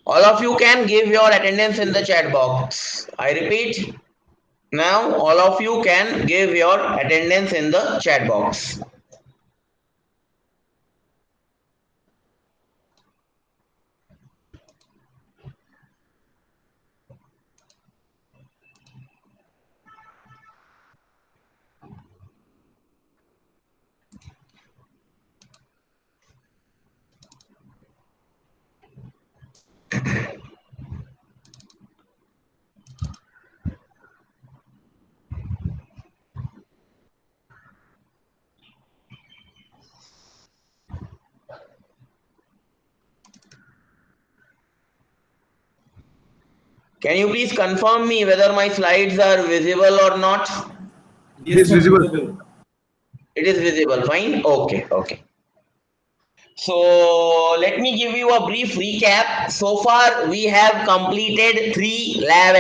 All of you can give your attendance in the chat box. I repeat, now all of you can give your attendance in the chat box. Can you please confirm me whether my slides are visible or not? Yes, sir, visible. It is visible, fine. Okay, okay. So let me give you a brief recap. So far we have completed 3 lab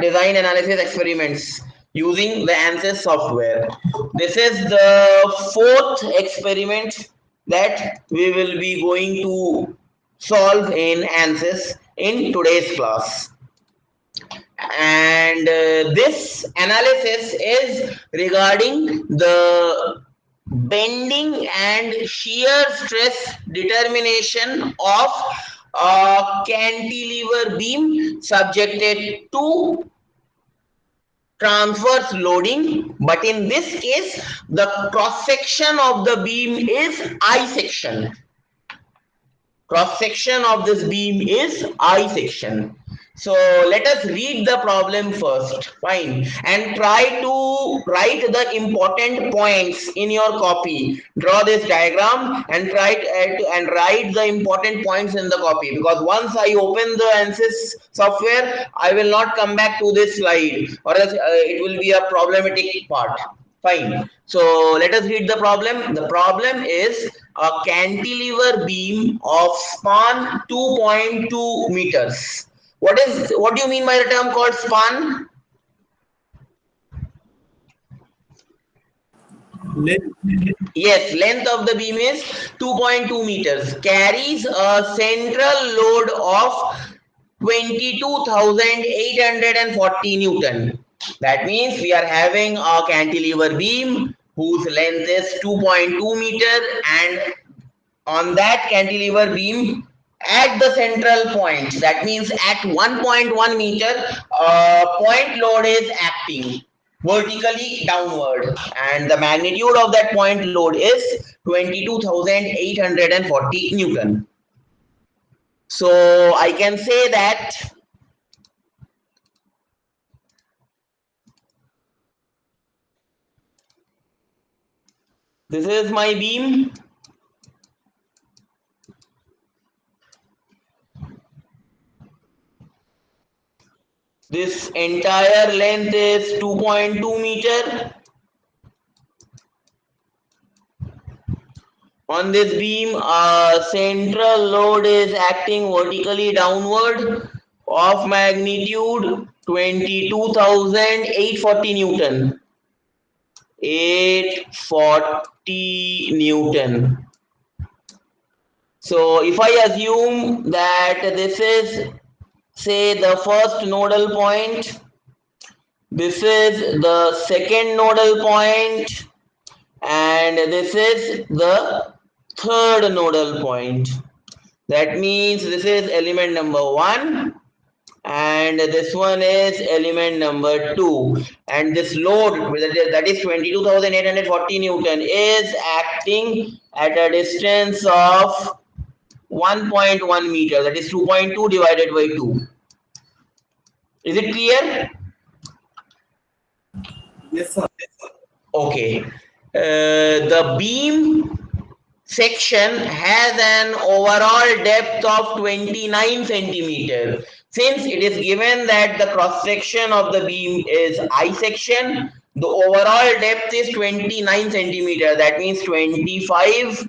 design analysis experiments using the ANSYS software. This is the fourth experiment that we will be going to solve in ANSYS in today's class. And this analysis is regarding the bending and shear stress determination of a cantilever beam subjected to transverse loading, but in this case the cross section of the beam is I section. Cross section of this beam is I section. So let us read the problem first, fine, and try to write the important points in your copy. Draw this diagram and try and write the important points in the copy, because once I open the ANSYS software I will not come back to this slide, or else it will be a problematic part. Fine. So let us read the problem. The problem is a cantilever beam of span 2.2 meters. What do you mean by the term called span? Length. Yes, length of the beam is 2.2 meters. Carries a central load of 22,840 Newton. That means we are having a cantilever beam whose length is 2.2 meter, and on that cantilever beam at the central point, that means at 1.1 meter, point load is acting vertically downward, and the magnitude of that point load is 22,840 Newton. So I can say that this is my beam. This entire length is 2.2 meter. On this beam, a central load is acting vertically downward of magnitude 22,840 Newton. 840 Newton. So if I assume that this is, say, the first nodal point, this is the second nodal point, and this is the third nodal point. That means this is element number 1 and this one is element number 2, and this load, that is 22,840 Newton, is acting at a distance of 1.1 meter, that is 2.2 divided by 2. Is it clear? Yes, sir. Okay. The beam section has an overall depth of 29 centimeter. Since it is given that the cross section of the beam is I section, the overall depth is 29 centimeter. That means 25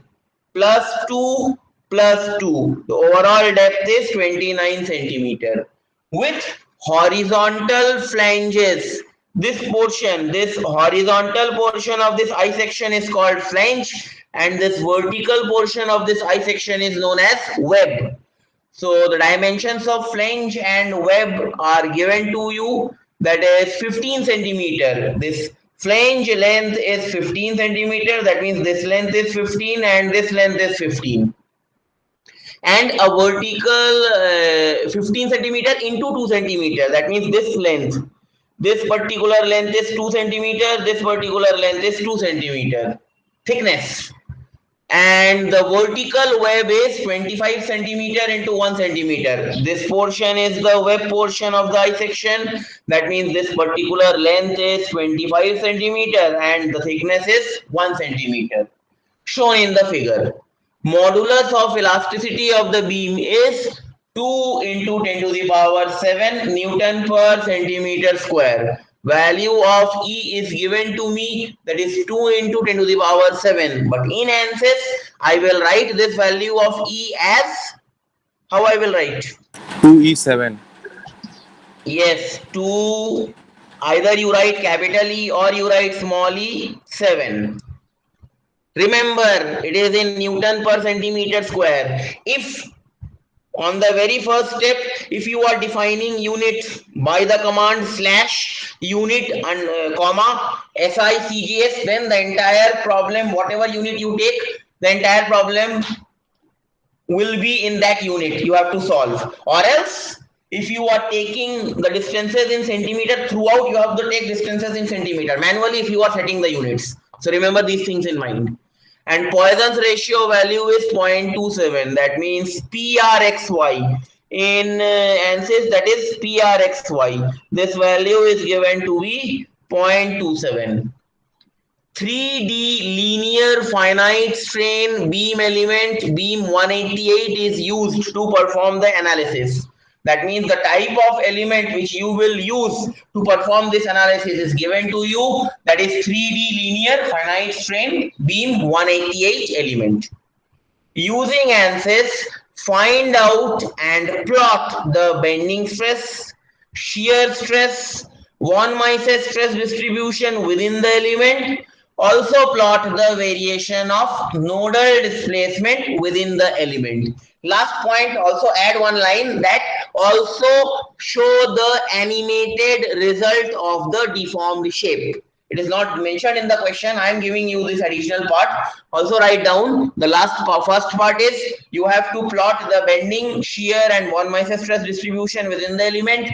plus 2 plus 2. The overall depth is 29 centimeter. With horizontal flanges, this horizontal portion of this I section is called flange. and this vertical portion of this I section is known as web. So the dimensions of flange and web are given to you, that is 15 centimeter. This flange length is 15 centimeter, that means this length is 15 and this length is 15. And a vertical 15 centimeter into 2 centimeter, that means this length. This particular length is 2 centimeter, this particular length is 2 centimeter thickness. And the vertical web is 25 centimeter into 1 centimeter. This portion is the web portion of the I section. That means this particular length is 25 centimeter and the thickness is 1 centimeter. Shown in the figure. Modulus of elasticity of the beam is 2 into 10 to the power 7 Newton per centimeter square. Value of E is given to me, that is 2 into 10 to the power 7. But in ANSYS, I will write this value of E as, how I will write? 2E7. Yes, 2, either you write capital E or you write small e, 7. Remember, it is in Newton per centimeter square. If on the very first step, if you are defining units by the command slash unit and comma SICGS, then the entire problem, whatever unit you take, the entire problem will be in that unit you have to solve. Or else, if you are taking the distances in centimeter throughout, you have to take distances in centimeter manually if you are setting the units. So remember these things in mind. And Poisson's ratio value is 0.27. That means PRXY. In ANSYS, that is PRXY. This value is given to be 0.27. 3D linear finite strain beam element beam 188 is used to perform the analysis. That means the type of element which you will use to perform this analysis is given to you, that is 3D linear finite strain beam 188 element. Using ANSYS, find out and plot the bending stress, shear stress, von Mises stress distribution within the element. Also plot the variation of nodal displacement within the element. Last point, also add one line, that also show the animated result of the deformed shape. It is not mentioned in the question. I am giving you this additional part. Also write down the first part is you have to plot the bending, shear and von Mises stress distribution within the element.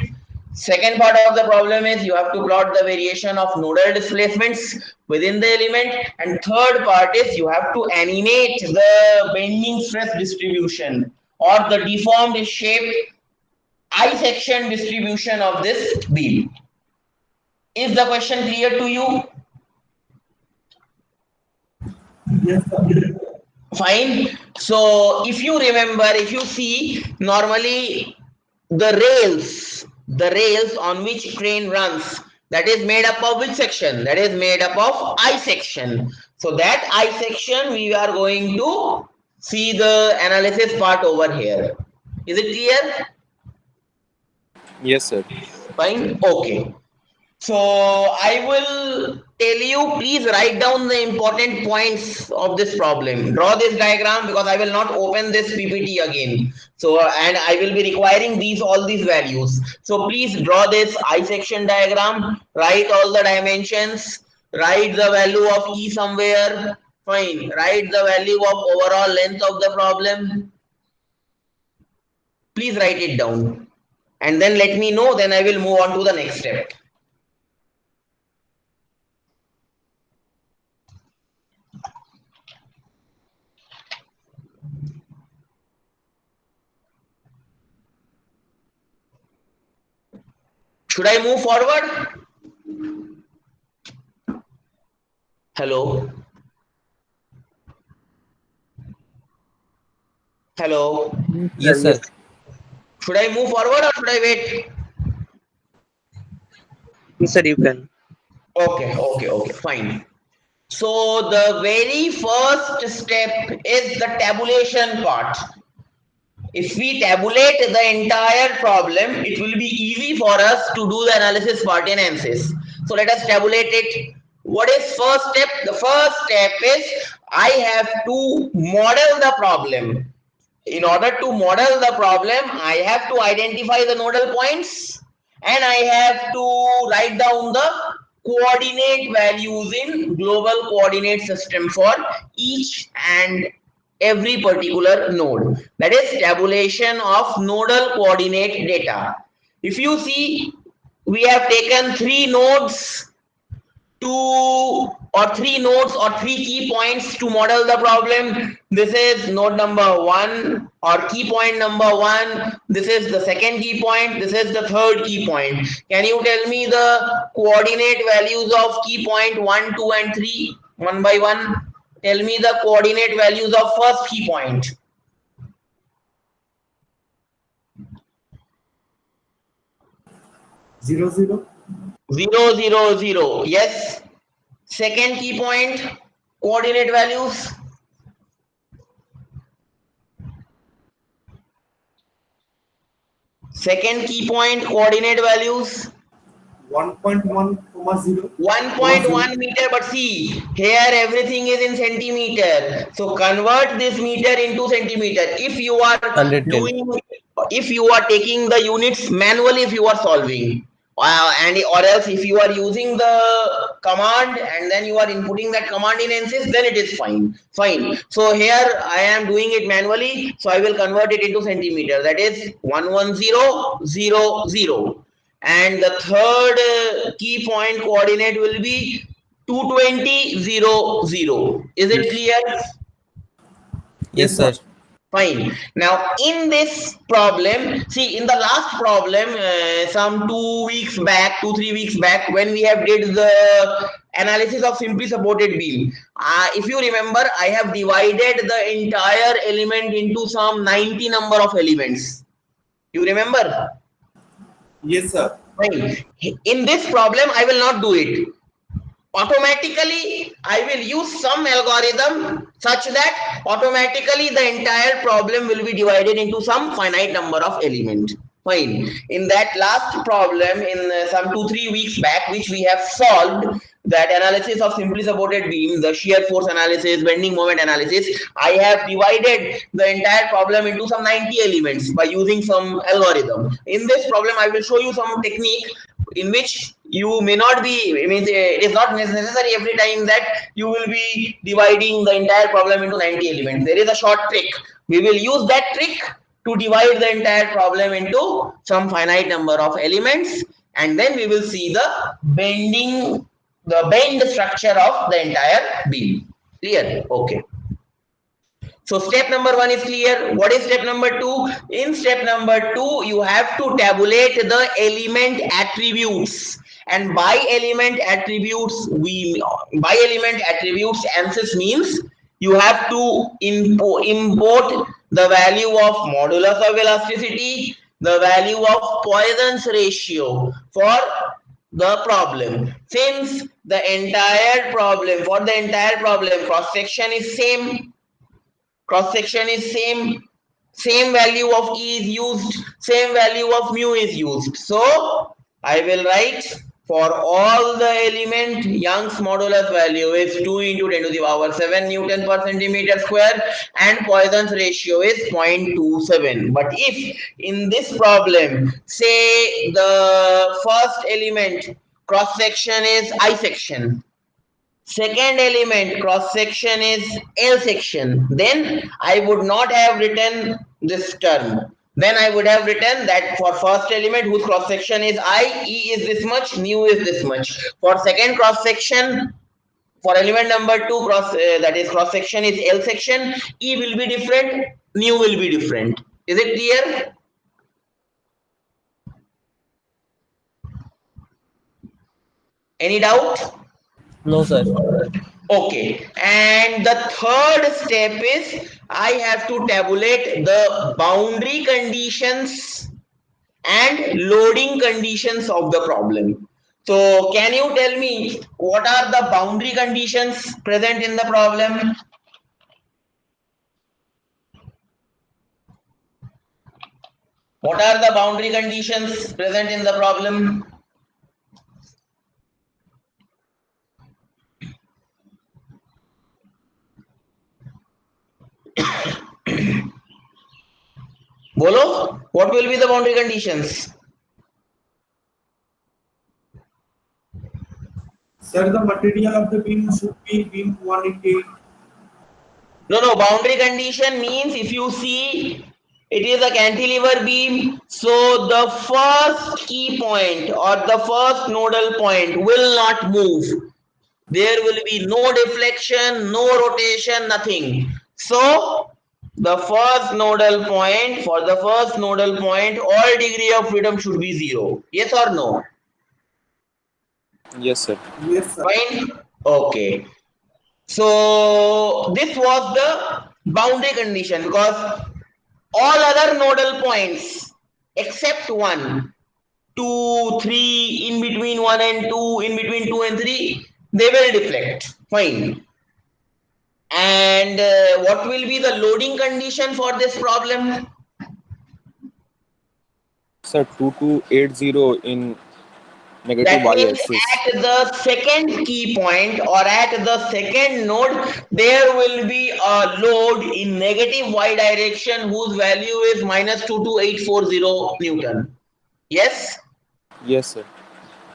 Second part of the problem is you have to plot the variation of nodal displacements within the element. And third part is you have to animate the bending stress distribution or the deformed shape I section distribution of this beam. Is the question clear to you? Yes, sir. Fine. So if you remember, if you see, normally the rails on which train runs, that is made up of which section? That is made up of I section. So that I section we are going to see the analysis part over here. Is it clear? Yes, sir. Fine. Okay. So I will tell you, please write down the important points of this problem. Draw this diagram because I will not open this PPT again. So and I will be requiring all these values. So please draw this I section diagram, write all the dimensions, write the value of E somewhere. Fine. Write the value of overall length of the problem. Please write it down. And then let me know, then I will move on to the next step. Should I move forward? Hello? Hello? Yes, sir. Should I move forward or should I wait? Yes, sir, you can. Okay, fine. So the very first step is the tabulation part. If we tabulate the entire problem, it will be easy for us to do the analysis part in ANSYS. So let us tabulate it. What is first step? The first step is I have to model the problem. In order to model the problem, I have to identify the nodal points and I have to write down the coordinate values in global coordinate system for each and every particular node. That is tabulation of nodal coordinate data. If you see, we have taken three nodes or three key points to model the problem. This is node number one or key point number one. This is the second key point. This is the third key point. Can you tell me the coordinate values of key point 1, 2, and 3 one by one? Tell me the coordinate values of first key point. 0, 0. 0, 0, 0. Yes. Second key point, coordinate values. Second key point, coordinate values. 1.1, 0. 1.1 meter, but see, here everything is in centimeter. So convert this meter into centimeter. If you are 110. if you are taking the units manually, if you are solving, and or else if you are using the command and then you are inputting that command in ANSYS, then it is fine. Fine. So here I am doing it manually, so I will convert it into centimeter. That is 11000. And the third key point coordinate will be 22000. Is it clear? Yes, sir. Fine. Now in this problem, see in the last problem, some 2 weeks back, 2-3 weeks back, when we have did the analysis of simply supported beam, if you remember, I have divided the entire element into some 90 number of elements. You remember? Yes, sir. Fine. In this problem, I will not do it. Automatically, I will use some algorithm such that automatically the entire problem will be divided into some finite number of elements. Fine. In that last problem, in some 2-3 weeks back, which we have solved, that analysis of simply supported beam, the shear force analysis, bending moment analysis, I have divided the entire problem into some 90 elements by using some algorithm. In this problem, I will show you some technique in which you may not be, I mean, it is not necessary every time that you will be dividing the entire problem into 90 elements. There is a short trick. We will use that trick to divide the entire problem into some finite number of elements, and then we will see the bend structure of the entire beam. Clear? Okay. So step number one is clear. What is step number two? In step number two, you have to tabulate the element attributes. And by element attributes, ANSYS means you have to import the value of modulus of elasticity, the value of Poisson's ratio for the problem. Since the entire problem, for the entire problem, cross section is same, same value of E is used, same value of mu is used. So I will write for all the element, Young's modulus value is 2 into 10 to the power 7 Newton per centimeter square, and Poisson's ratio is 0.27. But if in this problem, say the first element cross section is I section, second element cross section is L section, then I would not have written this term. Then I would have written that for first element whose cross section is I, E is this much, mu is this much. For second cross section, for element number 2 that is cross section is L section, E will be different, mu will be different. Is it clear? Any doubt? No, sir. Okay, and the third step is I have to tabulate the boundary conditions and loading conditions of the problem. So can you tell me what are the boundary conditions present in the problem? What are the boundary conditions present in the problem? bolo, what will be the boundary conditions? Sir, the material of the beam should be beam 188. No, boundary condition means if you see it is a cantilever beam, so the first key point or the first nodal point will not move. There will be no deflection, no rotation, nothing. So the first nodal point, for the first nodal point, all degree of freedom should be 0. Yes or no? Yes, sir. Yes, sir. Fine. Okay. So this was the boundary condition, because all other nodal points except 1, 2, 3, in between 1 and 2, in between 2 and 3, they will deflect. Fine. And what will be the loading condition for this problem? Sir, 2280 in negative That means y-axis. at the second key point or at the second node, there will be a load in negative y direction whose value is minus 22840 Newton. Yes? Yes, sir.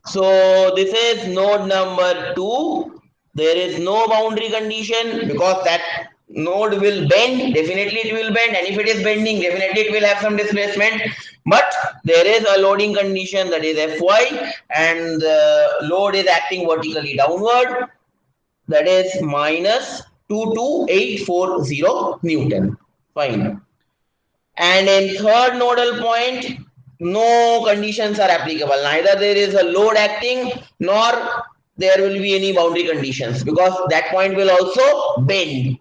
So this is node number 2. There is no boundary condition because that node will bend. Definitely it will bend, and if it is bending, definitely it will have some displacement. But there is a loading condition, that is Fy, and the load is acting vertically downward, that is minus 22840 Newton. Fine. And in third nodal point, no conditions are applicable. Neither there is a load acting nor there will be any boundary conditions, because that point will also bend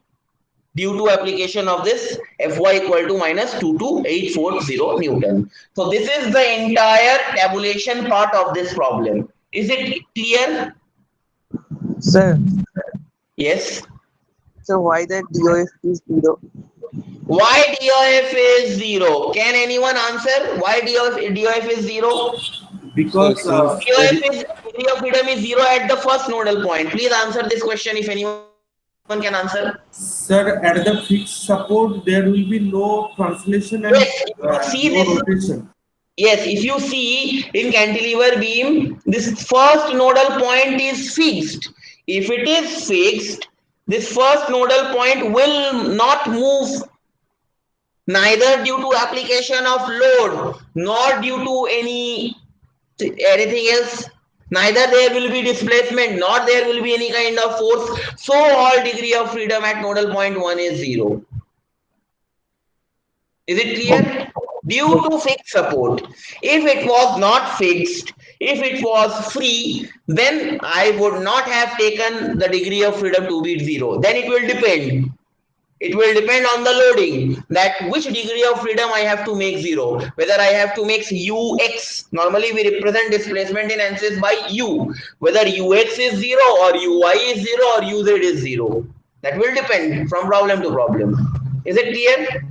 due to application of this Fy equal to minus 22840 Newton. So this is the entire tabulation part of this problem. Is it clear? Sir, Yes. so why that DOF is 0? Why DOF is 0? Can anyone answer why DOF is 0? Because Sir, since DOF is degree of freedom is 0 at the first nodal point. Please answer this question if anyone can answer. sir, at the fixed support there will be no translation and Yes, if you see no this. rotation. Yes, if you see in cantilever beam, this first nodal point is fixed. If it is fixed, this first nodal point will not move, neither due to application of load nor due to anything else. Neither there will be displacement nor there will be any kind of force. So all degree of freedom at nodal point 1 is 0. Is it clear? Due to fixed support. If it was not fixed, if it was free, then I would not have taken the degree of freedom to be 0. Then it will depend. It will depend on the loading, that which degree of freedom I have to make 0. Whether I have to make ux. Normally we represent displacement in ANSYS by u. Whether ux is 0 or uy is 0 or uz is 0. That will depend from problem to problem. Is it clear?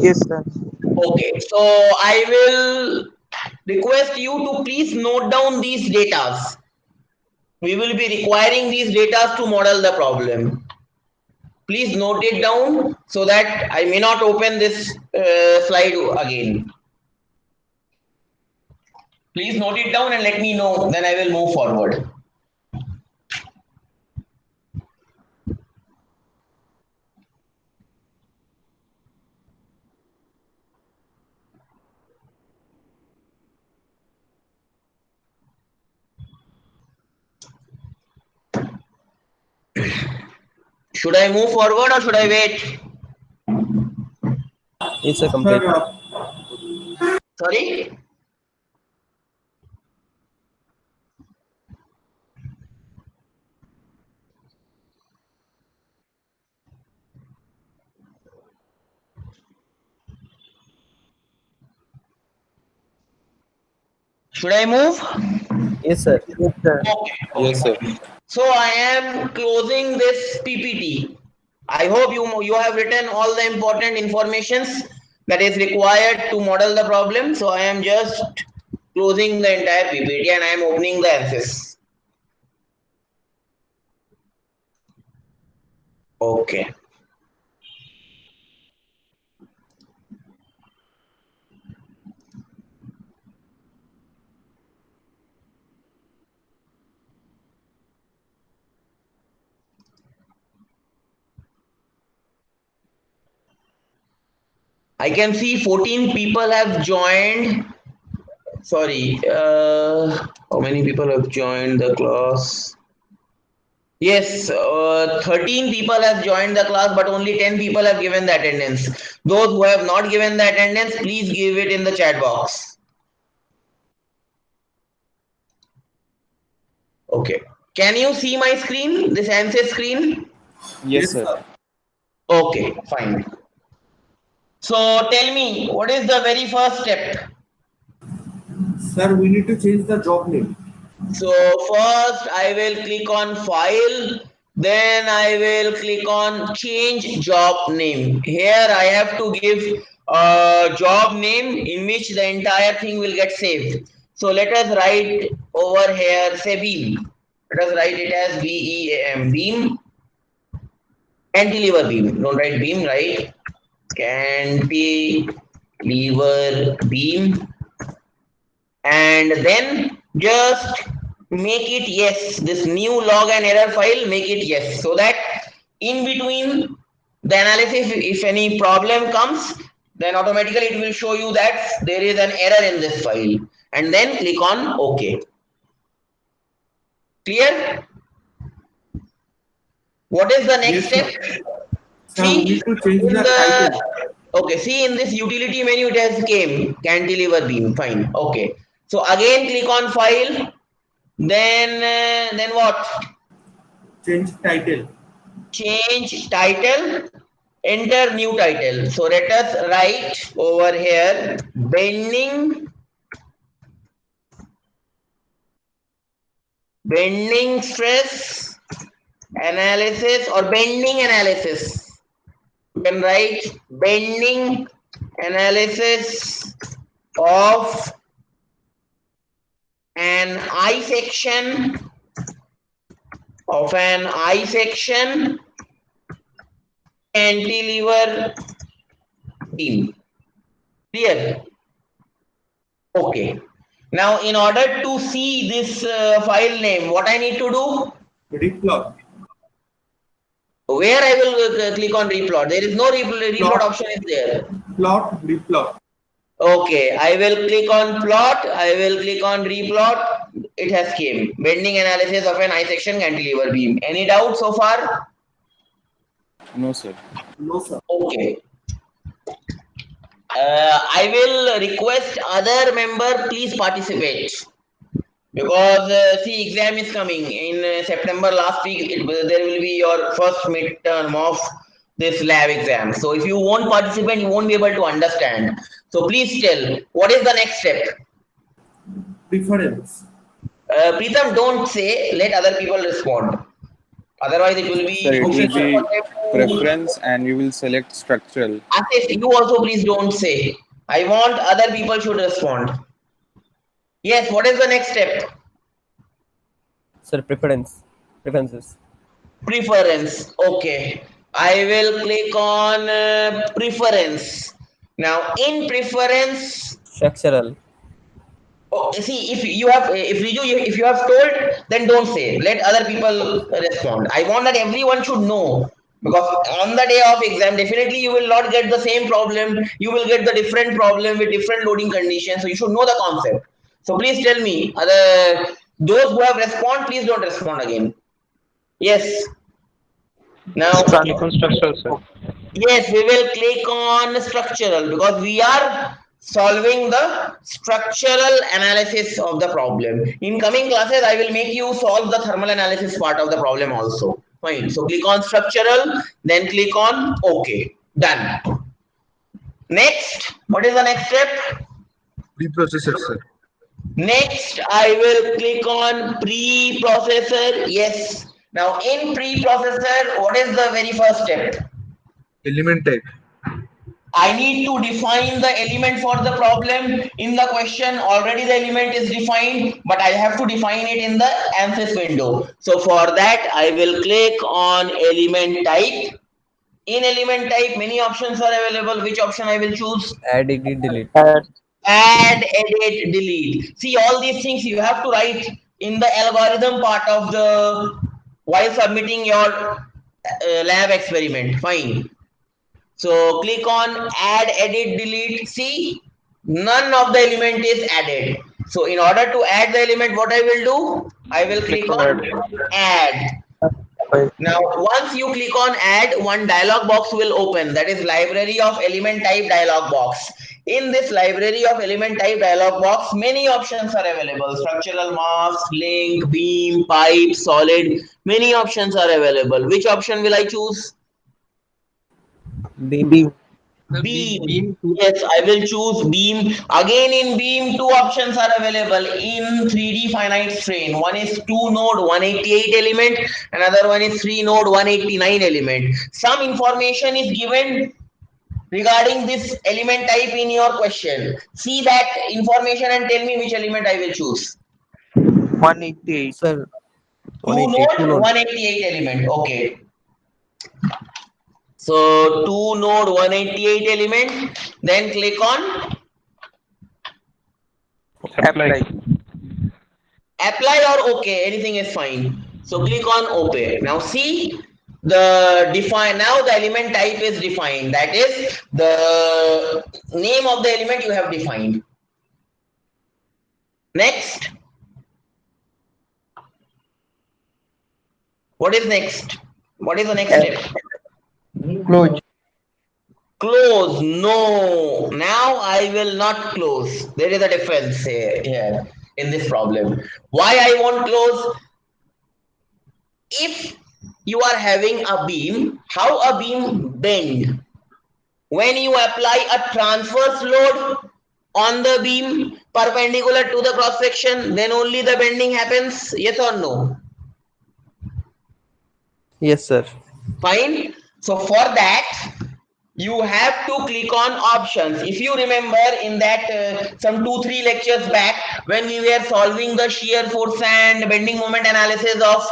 Yes, sir. Okay, so I will request you to please note down these datas. We will be requiring these datas to model the problem. Please note it down so that I may not open this slide again. Please note it down and let me know, then I will move forward. Should I move forward or should I wait? it's a complete. Sir, Sorry? Should I move? Yes, sir. Yes, sir. Okay. Yes, sir. So I am closing this PPT. I hope you have written all the important informations that is required to model the problem. So I am just closing the entire PPT and I am opening the ANSYS. Okay. I can see 14 people have joined. Sorry, how many people have joined the class? Yes, 13 people have joined the class, but only 10 people have given the attendance. Those who have not given the attendance, please give it in the chat box. Okay. Can you see my screen? This ANSYS screen? Yes, sir. Okay, fine. So tell me, what is the very first step? Sir, we need to change the job name. So first I will click on file, then I will click on change job name. Here I have to give a job name in which the entire thing will get saved. So let us write over here, say beam. Let us write it as BEAM, beam, cantilever beam. Don't write beam, right? Cantilever beam, and then just make it yes. This new log and error file, make it yes, so that in between the analysis, if any problem comes, then automatically it will show you that there is an error in this file, and then click on OK. Clear? What is the next Yes, step? sir. Sir, we need to change In the title. okay, see in this utility menu it has came cantilever beam. Fine. Okay. So again click on file. Then what? Change title. Change title. Enter new title. So let us write over here bending stress analysis or bending analysis. You can write bending analysis of an I section cantilever beam. Clear? Okay. Now, in order to see this file name, what I need to do? Replot. Where I will click on replot. There is no replot Plot. option is there. Plot. Replot. Okay, I will click on plot. I will click on replot. It has came. Bending analysis of an I section cantilever beam. Any doubt so far? No, sir. No, sir. Okay. I will request other member please participate, because see, exam is coming in September. Last week there will be your first midterm of this lab exam. So if you won't participate, you won't be able to understand. So please tell, what is the next step? Preference. Preetham, don't say, let other people respond. Otherwise it will be Sir, it will useless be for them to- preference and you will select structural. Ashish, you also please don't say. I want other people should respond. Yes, what is the next step? Sir, preferences. Preference. Okay. I will click on preference. Now in preference, Structural. oh, see, if you have, if you have told, then don't say. Let other people respond. I want that everyone should know, because on the day of exam, definitely you will not get the same problem. You will get the different problem with different loading conditions. So you should know the concept. So please tell me, those who have respond, please don't respond again. Yes. Now, Structural, sir. yes, we will click on structural because we are solving the structural analysis of the problem. In coming classes, I will make you solve the thermal analysis part of the problem also. Fine. So click on structural, then click on OK. Done. Next, what is the next step? Preprocessor, sir. Next, I will click on preprocessor. Yes. Now in preprocessor, what is the very first step? Element type. I need to define the element for the problem. In the question, already the element is defined, but I have to define it in the ANSYS window. So for that, I will click on element type. In element type, many options are available. Which option I will choose? Add, edit, delete. Add, edit, delete. See, all these things you have to write in the algorithm part of the while submitting your lab experiment. Fine. So click on add, edit, delete. See, none of the element is added. So in order to add the element, what I will do? I will click on add. Now, once you click on add, one dialog box will open. That is library of element type dialog box. In this library of element type dialog box, many options are available. Structural mass, link, beam, pipe, solid. Many options are available. Which option will I choose? Beam. Beam. Beam. Yes, I will choose beam. Again, in beam, two options are available in 3D finite strain. One is 2-node 188 element, another one is 3-node 189 element. Some information is given regarding this element type in your question. See that information and tell me which element I will choose. 188. Sir, 2-node 2 node. 188 element. Okay. So 2-node 188 element. Then click on Apply. apply or okay, anything is fine. So click on okay. Now see the define, now the element type is defined, that is the name of the element you have defined. Next, what is next? What is the next step? Close. Close. No, now I will not close. There is a difference here in this problem. Why I won't close? If you are having a beam, how a beam bend? When you apply a transverse load on the beam perpendicular to the cross section, then only the bending happens. Yes or no? Yes, sir. Fine. So for that, you have to click on options. If you remember in that some 2-3 lectures back, when we were solving the shear force and bending moment analysis of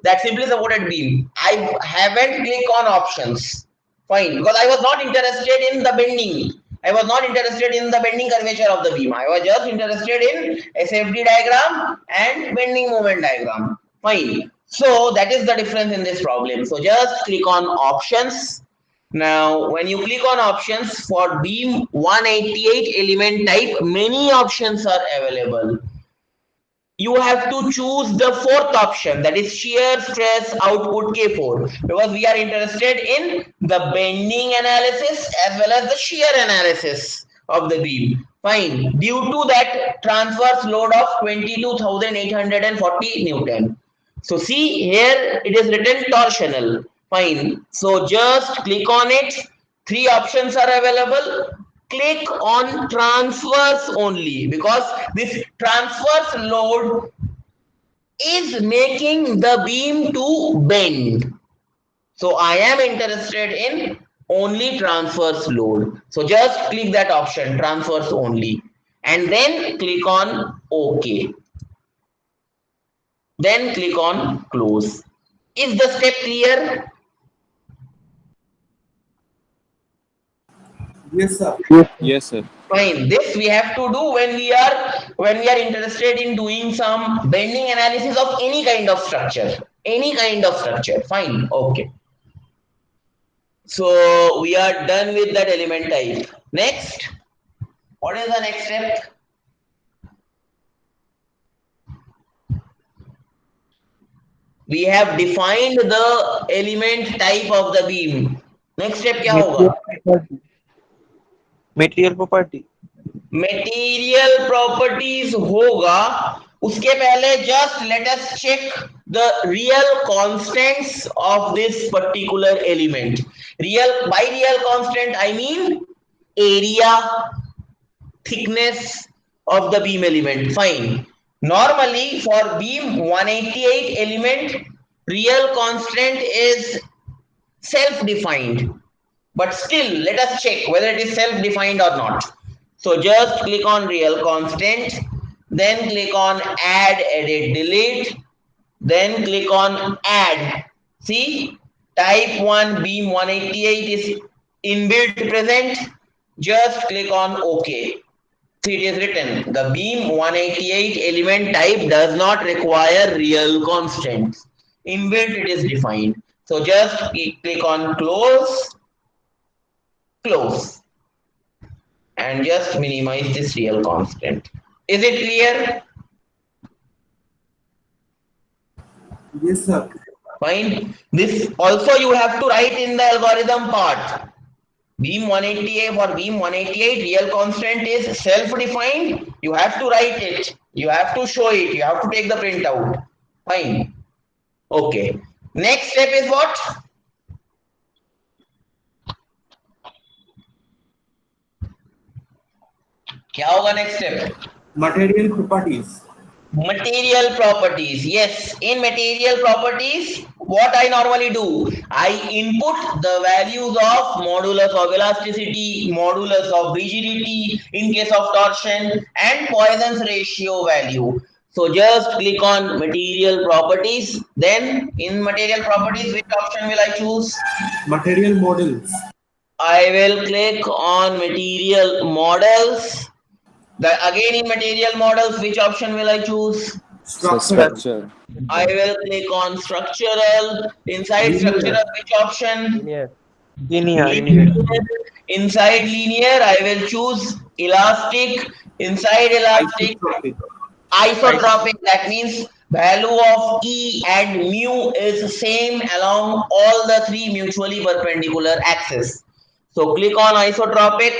that simply supported beam, I haven't clicked on options. Fine, because I was not interested in the bending. I was not interested in the bending curvature of the beam. I was just interested in SFD diagram and bending moment diagram. Fine. So that is the difference in this problem. So just click on options. Now, when you click on options for beam 188 element type, many options are available. You have to choose the fourth option, that is shear stress output K4, because we are interested in the bending analysis as well as the shear analysis of the beam. Fine. Due to that transverse load of 22,840 Newton. So see here it is written torsional. Fine. So just click on it. 3 options are available. Click on transverse only, because this transverse load is making the beam to bend. So I am interested in only transverse load. So just click that option, transverse only, and then click on OK. Then click on close. Is the step clear? Yes, sir. Yes, sir. Fine. This we have to do when we are interested in doing some bending analysis of any kind of structure. Any kind of structure. Fine. Okay. So we are done with that element type. Next, what is the next step? We have defined the element type of the beam. Next step क्या होगा? Material property. Material properties होगा. उसके पहले just let us check the real constants of this particular element. By real constant I mean area, thickness of the beam element. Fine. Normally for beam 188 element, real constant is self-defined. But still, let us check whether it is self-defined or not. So just click on real constant, then click on add, edit, delete, then click on add. See, type 1 beam 188 is inbuilt present. Just click on OK. See, it is written the beam 188 element type does not require real constants. Inbuilt it is defined. So just click on close. close, and just minimize this real constant. Is it clear? Yes, sir. Fine. This also you have to write in the algorithm part. Beam 188 for beam 188, real constant is self-defined. You have to write it. You have to show it. You have to take the printout. Fine. Okay. Next step is what? क्या होगा next step? Material properties. Material properties. Yes, in material properties, what I normally do, I input the values of modulus of elasticity, modulus of rigidity in case of torsion, and Poisson's ratio value. So just click on material properties. Then in material properties, which option will I choose? Material models. I will click on material models. Again in material models, which option will I choose? So Structure. structure. I will click on structural. Inside Linear. structural, which option? Linear. Linear. Inside linear, I will choose elastic. Inside elastic, Isotropic. isotropic. That means value of E and mu is same along all the three mutually perpendicular axes. So click on isotropic.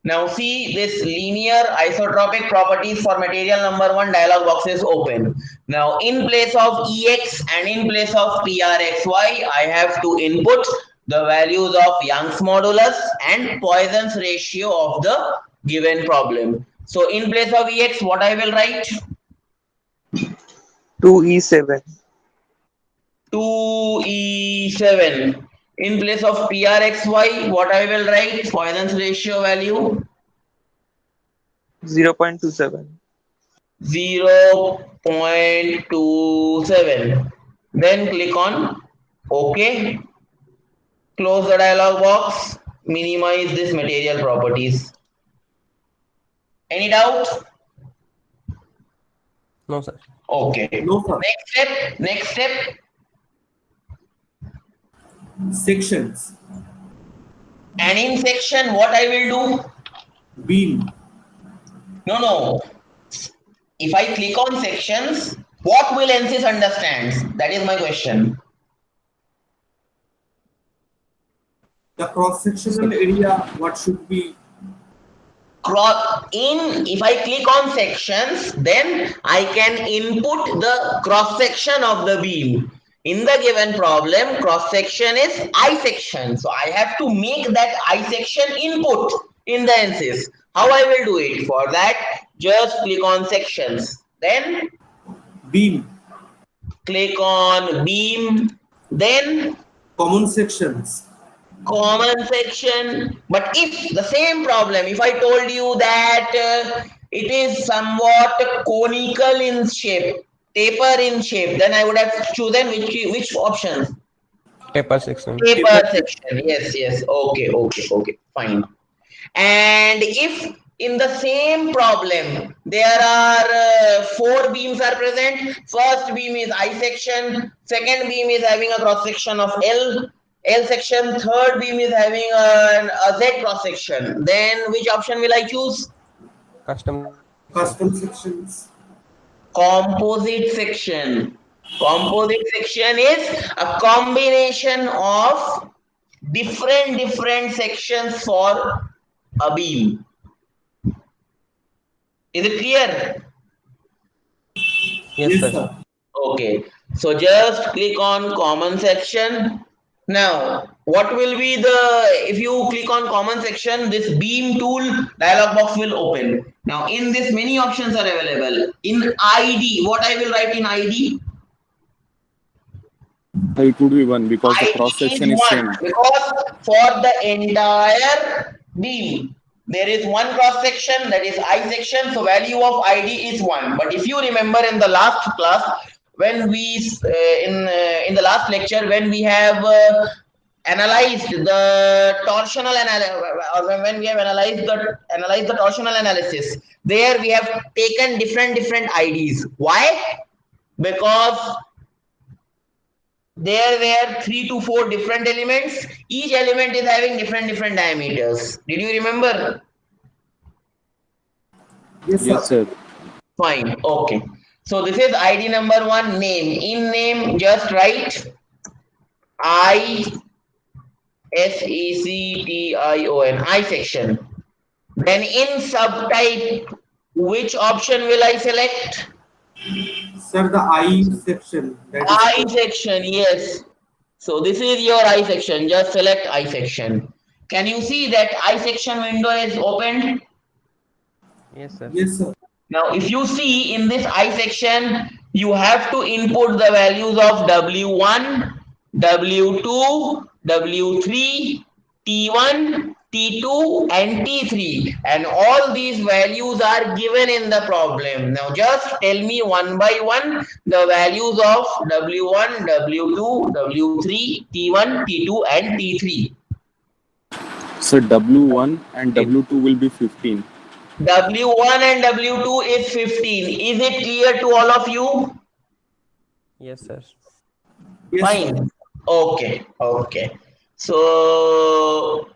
Now see this linear isotropic properties for material number 1 dialog box is open. Now in place of Ex and in place of Prxy, I have to input the values of Young's modulus and Poisson's ratio of the given problem. So in place of Ex, what I will write? 2E7. 2E7. In place of Prxy, what I will write? Poisson's ratio value? 0.27. 0.27. Then click on OK. Close the dialog box. Minimize this material properties. Any doubt? No, sir. Okay. No, sir. Next step. Next step. Sections. And in section, what I will do? Beam. No. If I click on sections, what will ANSYS understand? That is my question. The cross-sectional area, what should be? If I click on sections, then I can input the cross section of the beam. In the given problem, cross section is I section. So I have to make that I section input in the ANSYS. How I will do it? For that, just click on sections. Then Beam. click on beam. Then Common sections. common section. But if the same problem, if I told you that it is somewhat conical in shape, taper in shape, then I would have chosen which option? Taper section. Taper section. Yes. Okay. Fine. And if in the same problem there are 4 beams are present, first beam is I section, second beam is having a cross section of L section, third beam is having a Z cross section, then which option will I choose? Custom. Custom sections. Composite section. Composite section is a combination of different sections for a beam. Is it clear? Yes, sir. sir. Okay, so just click on common section. Now, what will be if you click on common section, this beam tool dialog box will open. Now, in this, many options are available. In ID, what I will write in ID? It would be 1 because the ID cross section is 1 same. because for the entire beam, there is one cross section, that is I section, so value of ID is 1. But if you remember in the last class, when we in the last lecture, when we have analyzed the torsional when we have analyzed the torsional analysis, there we have taken different IDs. Why? Because there were 3 to 4 different elements. Each element is having different diameters. Did you remember? Yes, Yes, sir. sir. Fine. Okay. So this is ID number 1, name. In name, just write I section. Then in subtype, which option will I select? Sir, the I section, that is I section, yes. So this is your I section. Just select I section. Can you see that I section window is opened? Yes, sir. yes, sir. Now, if you see in this I section, you have to input the values of W1, W2, W3, T1, T2, and T3. And all these values are given in the problem. Now, just tell me one by one the values of W1, W2, W3, T1, T2, and T3. So W1 and W2 will be 15. W1 and W2 is 15. Is it clear to all of you? Yes, sir. Yes, sir. Fine. Okay. So,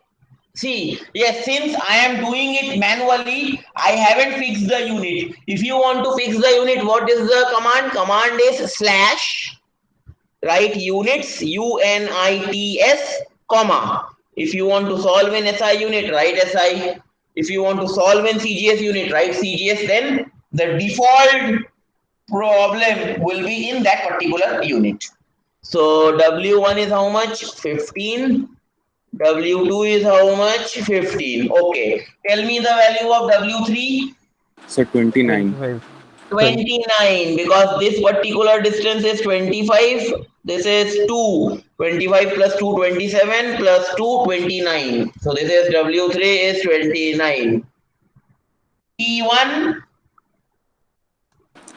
see, yes, since I am doing it manually, I haven't fixed the unit. If you want to fix the unit, what is the command? Command is slash, write units, UNITS, comma. If you want to solve an SI unit, write SI. If you want to solve an CGS unit, write CGS. Then the default problem will be in that particular unit. So W1 is how much? 15. W2 is how much? 15. Okay. Tell me the value of W3. So 29. 25. 29, because this particular distance is 25. This is 2. 25 plus 2, 27 plus 2, 29. So this is W3 is 29. T1,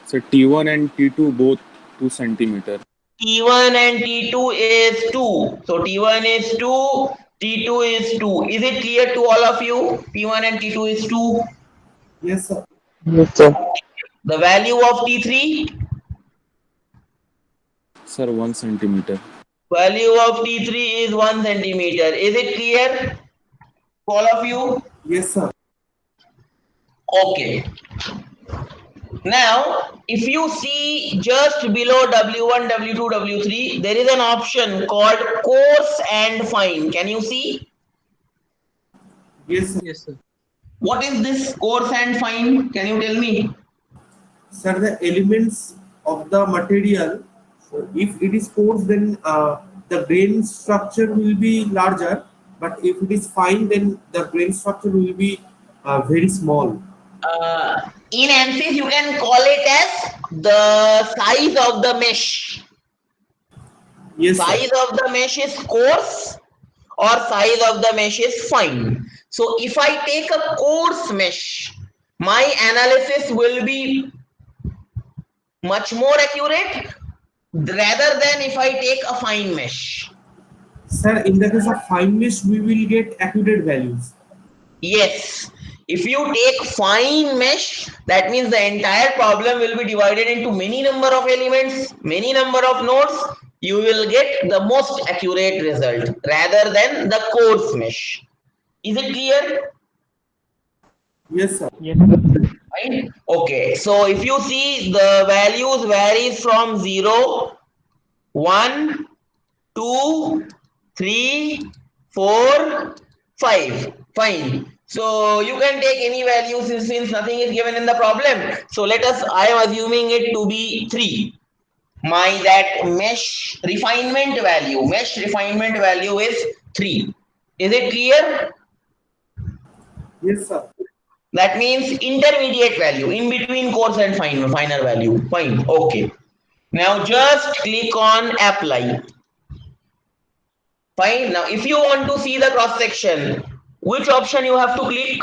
So T1 and T2 both 2 centimeter. T1 and T2 is 2. So T1 is 2, T2 is 2. Is it clear to all of you? T1 and T2 is 2. Yes, sir. Yes, sir. The value of T3? Sir, 1 centimeter. Value of T3 is 1 centimeter. Is it clear to all of you? Yes, sir. Okay. Now, if you see just below W1, W2, W3, there is an option called coarse and fine. Can you see? Yes, sir. Yes, sir. What is this coarse and fine? Can you tell me? Sir, the elements of the material, so if it is coarse, then the grain structure will be larger. But if it is fine, then the grain structure will be very small. In ANSYS, you can call it as the size of the mesh. Yes, sir. Size of the mesh is coarse or size of the mesh is fine. So if I take a coarse mesh, my analysis will be much more accurate rather than if I take a fine mesh. Sir, in the case of fine mesh, we will get accurate values. Yes, if you take fine mesh, that means the entire problem will be divided into many number of elements, many number of nodes. You will get the most accurate result rather than the coarse mesh. Is it clear? Yes, sir. Right? Okay, so if you see the values varies from 0, 1, 2, 3, 4, 5. Fine. So you can take any value since nothing is given in the problem. So let us, I am assuming it to be 3. That mesh refinement value is 3. Is it clear? Yes, sir. That means intermediate value in between coarse and finer value. Fine. Okay. Now just click on apply. Fine. Now if you want to see the cross section, which option you have to click?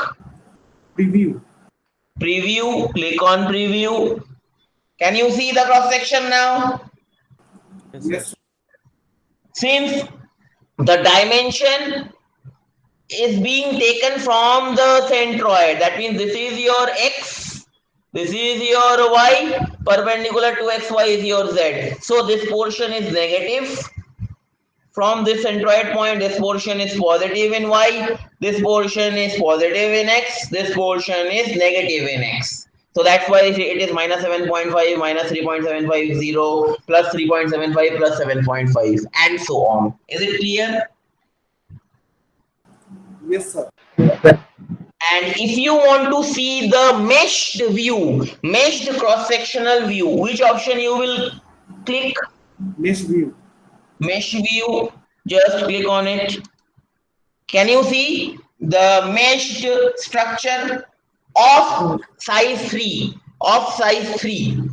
Preview. Preview. Click on preview. Can you see the cross section now? Yes, Yes, sir. sir. Since the dimension is being taken from the centroid, that means this is your x, This is your y, perpendicular to xy is your z. So this portion is negative. From this centroid point, this portion is positive in y, this portion is positive in x, this portion is negative in x. So that's why it is minus 7.5, minus 3.750, plus 3.75, plus 7.5, and so on. Is it clear? Yes, sir. And if you want to see the meshed view, meshed cross-sectional view, which option you will click? Mesh view. Mesh view, just click on it. Can you see the meshed structure of size 3? Of size 3.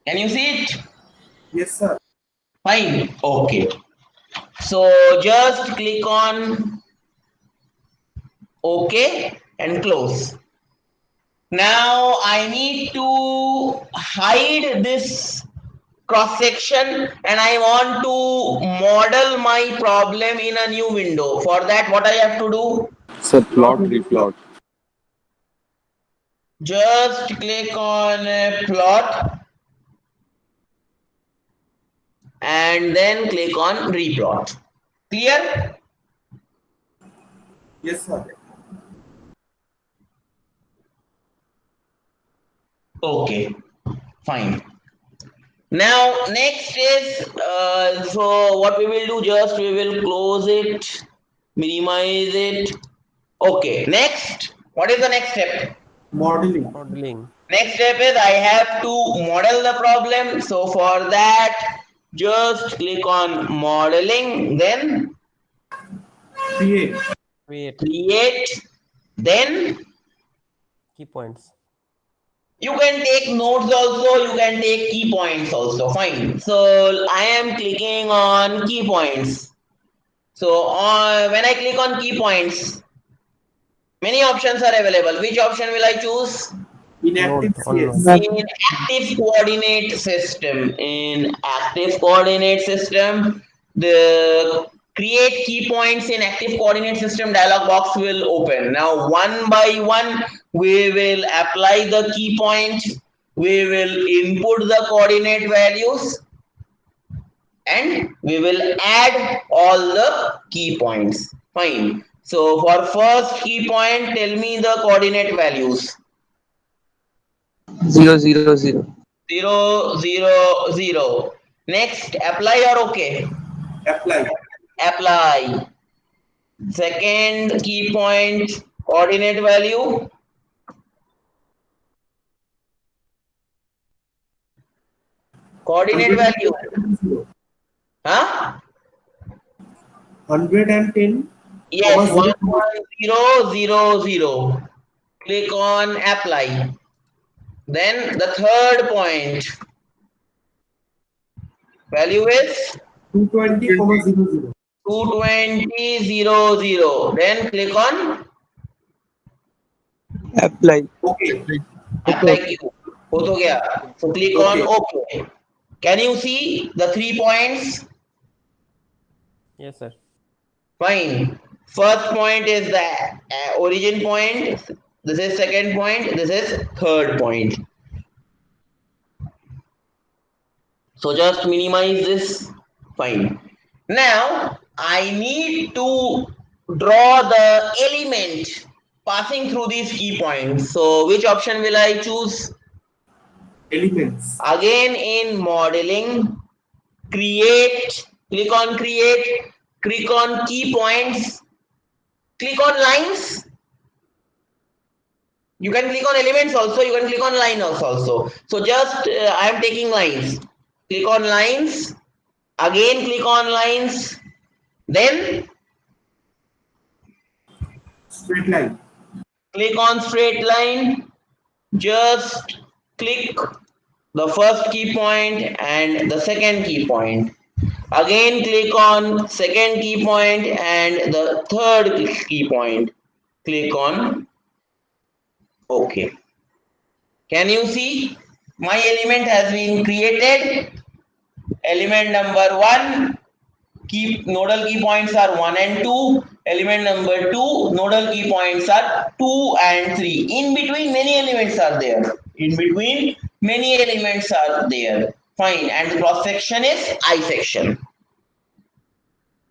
Can you see it? Yes, sir. Fine. Okay. So just click on OK and close. Now I need to hide this cross section and I want to model my problem in a new window. For that, what I have to do? Sir, plot, replot. Just click on plot and then click on replot. Clear? Yes, sir. Okay, fine. Now next is so what we will do, just we will close it, minimize it. Okay, next, what is the next step? Modeling. Modeling. Next step is I have to model the problem. So for that, just click on modeling, then Create. Create then key points. you can take notes also, you can take key points also, fine. So I am clicking on key points. So when I click on key points, many options are available. Which option will I choose? Inactive Node on CS. node. In active coordinate system. In active coordinate system, the create key points in active coordinate system dialog box will open. Now one by one we will apply the key point, we will input the coordinate values and we will add all the key points. Fine. So for first key point, tell me the coordinate values. 0, 0, 0. 0, 0, 0. Next, apply or okay? Apply. Apply. Second key point, coordinate value. Coordinate value. 110. Huh? 110. Yes, 0. 11000. Click on apply. Then the third point. Value is 220, 22000. Then click on Apply. Okay. apply Q. हो तो गया. So click on Okay. OK. Can you see the 3 points? Yes, sir. Fine. First point is the origin point. This is second point. This is third point. So just minimize this. Fine. Now I need to draw the element passing through these key points. So which option will I choose? Elements. Again in modeling, create, click on create, click on key points, click on lines. You can click on elements also, you can click on lines also. So just I am taking lines. Click on lines, again click on lines, then Straight line. click on straight line, just click the first key point and the second key point. Again click on second key point and the third key point. Click on OK. Can you see? My element has been created. Element number 1, Key nodal key points are 1 and 2. Element number 2, nodal key points are 2 and 3. In between, many elements are there. In between, many elements are there. Fine. And the cross section is I section.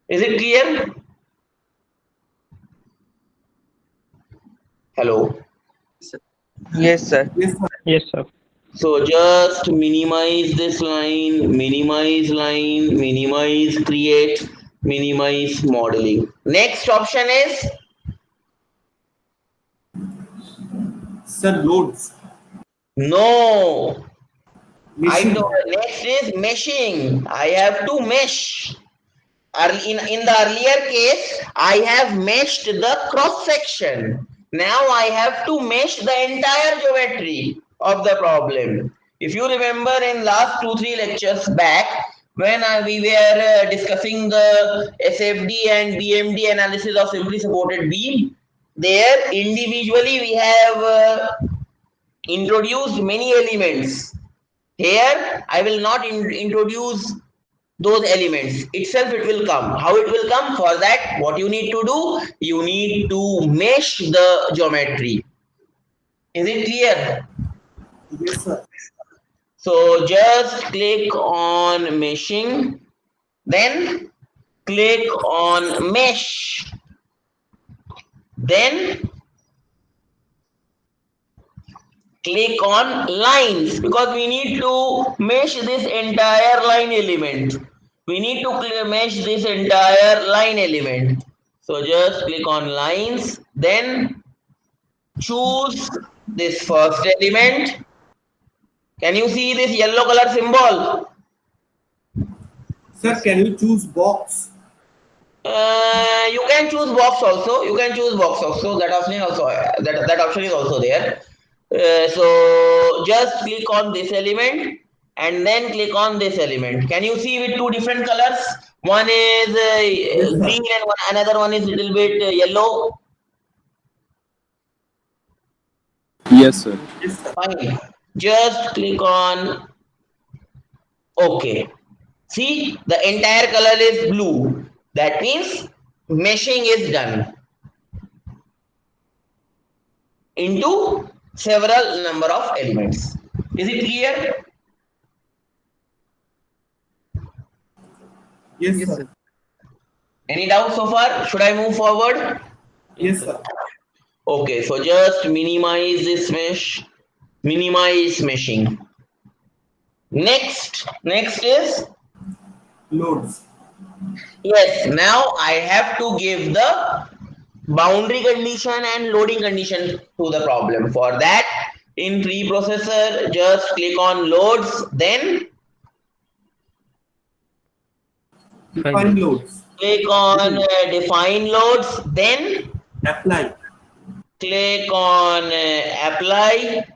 Is it clear? Hello. Yes, sir. Yes, sir. Yes, sir. So just minimize this line, minimize, create, minimize modeling. Next option is Sir, loads. no. Meshing. Next is meshing. I have to mesh. In the earlier case, I have meshed the cross section. Now I have to mesh the entire geometry of the problem. If you remember in last 2-3 lectures back, when we were discussing the SFD and BMD analysis of simply supported beam, there individually we have introduced many elements. Here I will not introduce those elements. Itself it will come. How it will come? For that, what you need to do? You need to mesh the geometry. Is it clear? Yes, sir. So just click on meshing, then click on mesh, then click on lines, because we need to mesh this entire line element. We need to mesh this entire line element. So just click on lines, then choose this first element. Can you see this yellow color symbol? Sir, can you choose box? You can choose box also. You can choose box also. That option also that option is also there. So just click on this element and then click on this element. Can you see with two different colors? One is Yes, sir. green and another one is little bit yellow. Yes, sir. Yes, sir. Fine. Just click on OK. See, the entire color is blue. That means meshing is done into several number of elements. Is it clear? Yes, Yes, sir. sir. Any doubt so far? Should I move forward? Yes, sir. Okay, so just minimize this mesh, minimize meshing. Next is, Loads. yes, now I have to give the boundary condition and loading condition to the problem. For that, in preprocessor, just click on loads, then Define loads. click on define loads, then Apply. click on apply.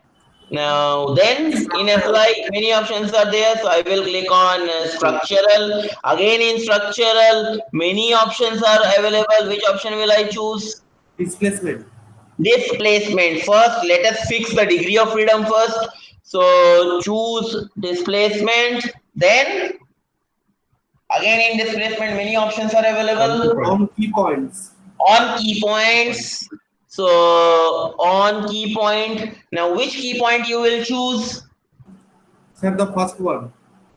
Now then in apply many options are there, so I will click on structural. Again in structural many options are available. Which option will I choose? Displacement. Displacement. First let us fix the degree of freedom first, so choose displacement. Then again in displacement many options are available. On key points. On key points. So on key point. Now which key point you will choose? Sir, the first one.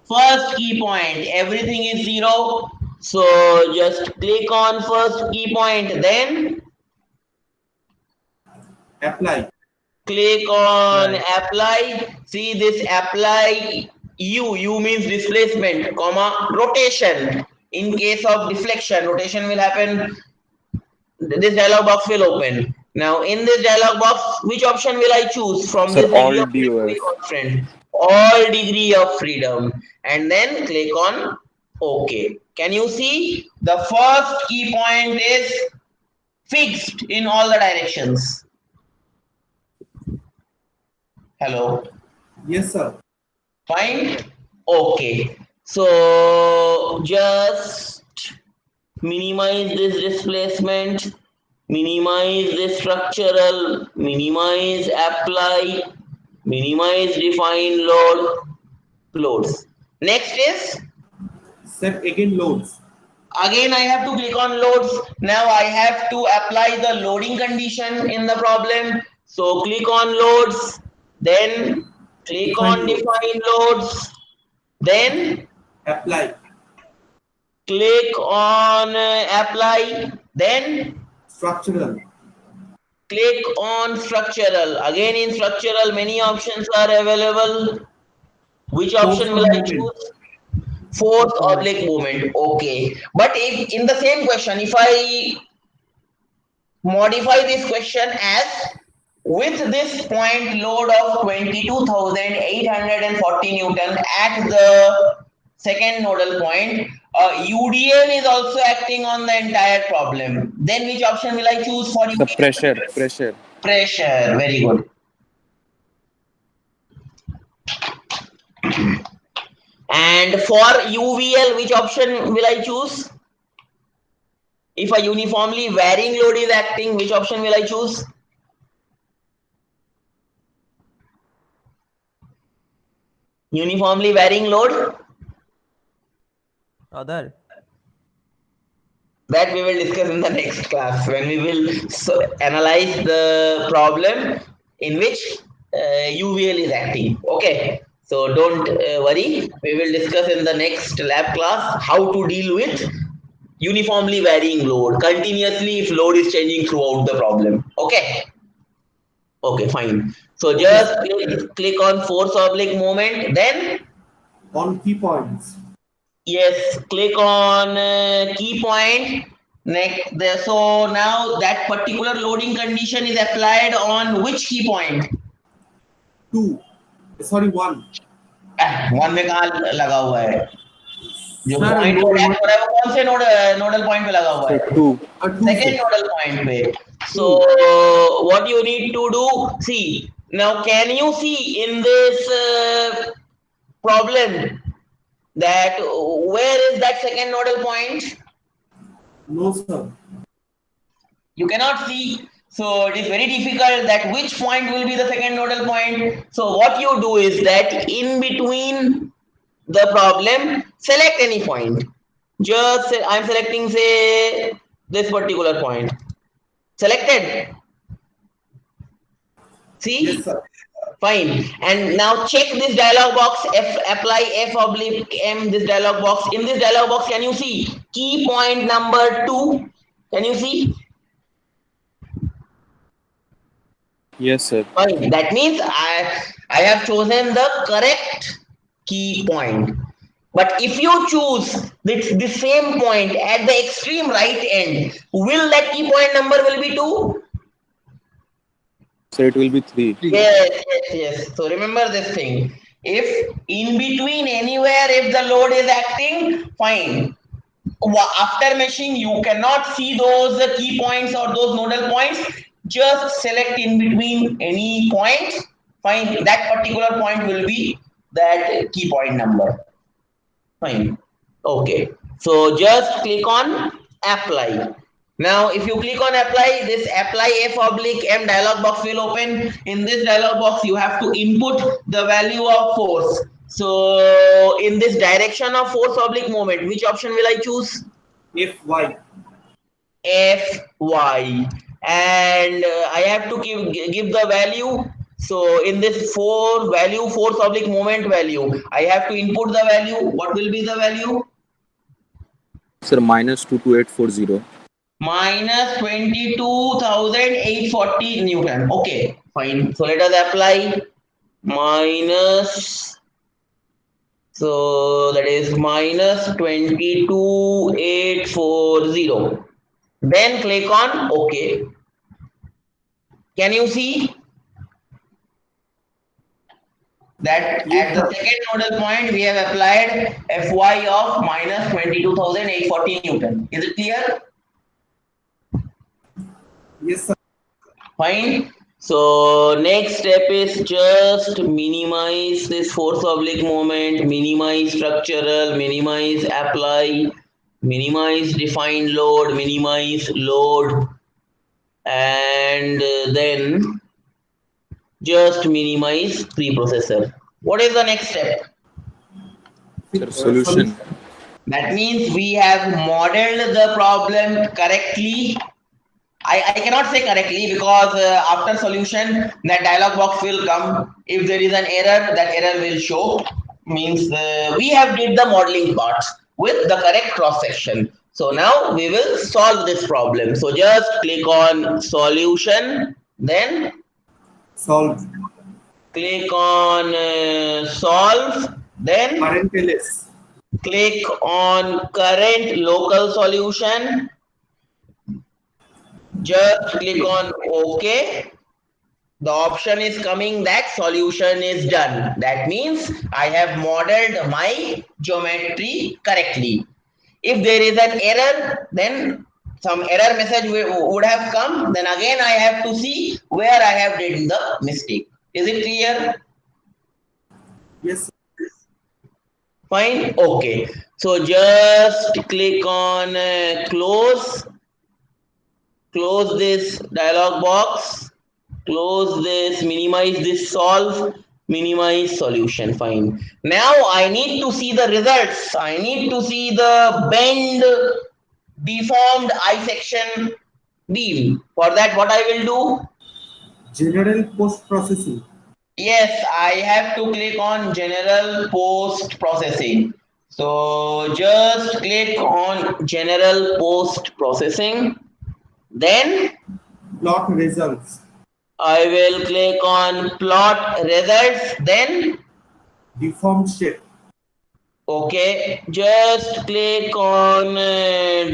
First key point. Everything is 0. So just click on first key point, then Apply. click on apply. See this apply U means displacement, comma rotation. In case of deflection, rotation will happen. This dialog box will open. Now in this dialog box, which option will I choose from Sir, this all degree of freedom DOF. constant? All degree of freedom, and then click on OK. Can you see the first key point is fixed in all the directions? Hello. Yes, sir. Fine. Okay. So just minimize this displacement, minimize this structural, minimize apply, minimize define loads. Next is Sir, again loads. again I have to click on loads. Now I have to apply the loading condition in the problem. So click on loads, then click Define on loads. define loads, then Apply. click on apply, then Structural. click on structural. Again in structural many options are available. Which option will I choose? Fourth oblique movement. Okay, but if in the same question, if I modify this question as with this point load of 22,840 Newton at the second nodal point, UDL is also acting on the entire problem. Then which option will I choose for The UDL? pressure. Pressure. Very good. And for UVL, which option will I choose? If a uniformly varying load is acting, which option will I choose? Uniformly varying load? Other. That we will discuss in the next class when we will analyze the problem in which UVL is acting. Okay, so don't worry. We will discuss in the next lab class how to deal with uniformly varying load continuously if load is changing throughout the problem. Okay. Okay, fine. So just click on force oblique moment, then On key points. yes, click on key point. Next, there. So now that particular loading condition is applied on which key point? 2. Sorry, 1. One में कहाँ लगा हुआ है? जो Sir, point no, हो रहा है वो कौन से नोडल पॉइंट पे लगा हुआ So है? 2. Second nodal point पे. So what you need to do? See now, can you see in this problem that where is that second nodal point? No, sir. You cannot see, so it is very difficult that which point will be the second nodal point. So what you do is that in between the problem, select any point. Just I'm selecting, say, this particular point. Selected. See? Yes, sir. Fine. And now check this dialog box, apply F oblique M, this dialog box. In this dialog box, can you see key point number 2? Can you see? Yes, sir. Fine. That means I have chosen the correct key point. But if you choose the same point at the extreme right end, will that key point number will be 2? So it will be 3. Yes. So remember this thing. If in between anywhere, if the load is acting, fine. After meshing, you cannot see those key points or those nodal points. Just select in between any point. Fine. That particular point will be that key point number. Fine. Okay. So just click on apply. Now, if you click on apply, this apply F oblique M dialog box will open. In this dialog box, you have to input the value of force. So, in this direction of force oblique moment, which option will I choose? FY. Fy. And I have to give the value. So, in this force oblique moment value, I have to input the value. What will be the value? Sir, minus 22840. Minus 22,840 Newton. Okay, fine. So let us apply minus. So that is minus 22,840. Then click on OK. Can you see that at the second nodal point we have applied Fy of minus 22,840 Newton? Is it clear? Yes, sir. Fine. So next step is just minimize this force oblique moment, minimize structural, minimize apply, minimize define load, minimize load, and then just minimize preprocessor. What is the next step? Sir, solution. That means we have modeled the problem correctly. I cannot say correctly because after solution that dialog box will come. If there is an error, that error will show. Means we have did the modeling part with the correct cross section. So now we will solve this problem. So just click on solution, then Solve. click on solve, then Current LS. click on current local solution. Just click on OK. The option is coming that solution is done. That means I have modeled my geometry correctly. If there is an error, then some error message would have come. Then again I have to see where I have did the mistake. Is it clear? Yes. Fine. Okay. So just click on close this dialog box, close this, minimize this, solve, minimize solution. Fine. Now I need to see the results. I need to see the bend deformed I section beam. For that, what I will do? General post processing. Yes, I have to click on general post processing. So just click on general post processing. Then Plot results. I will click on plot results. Then Deformed shape. okay, just click on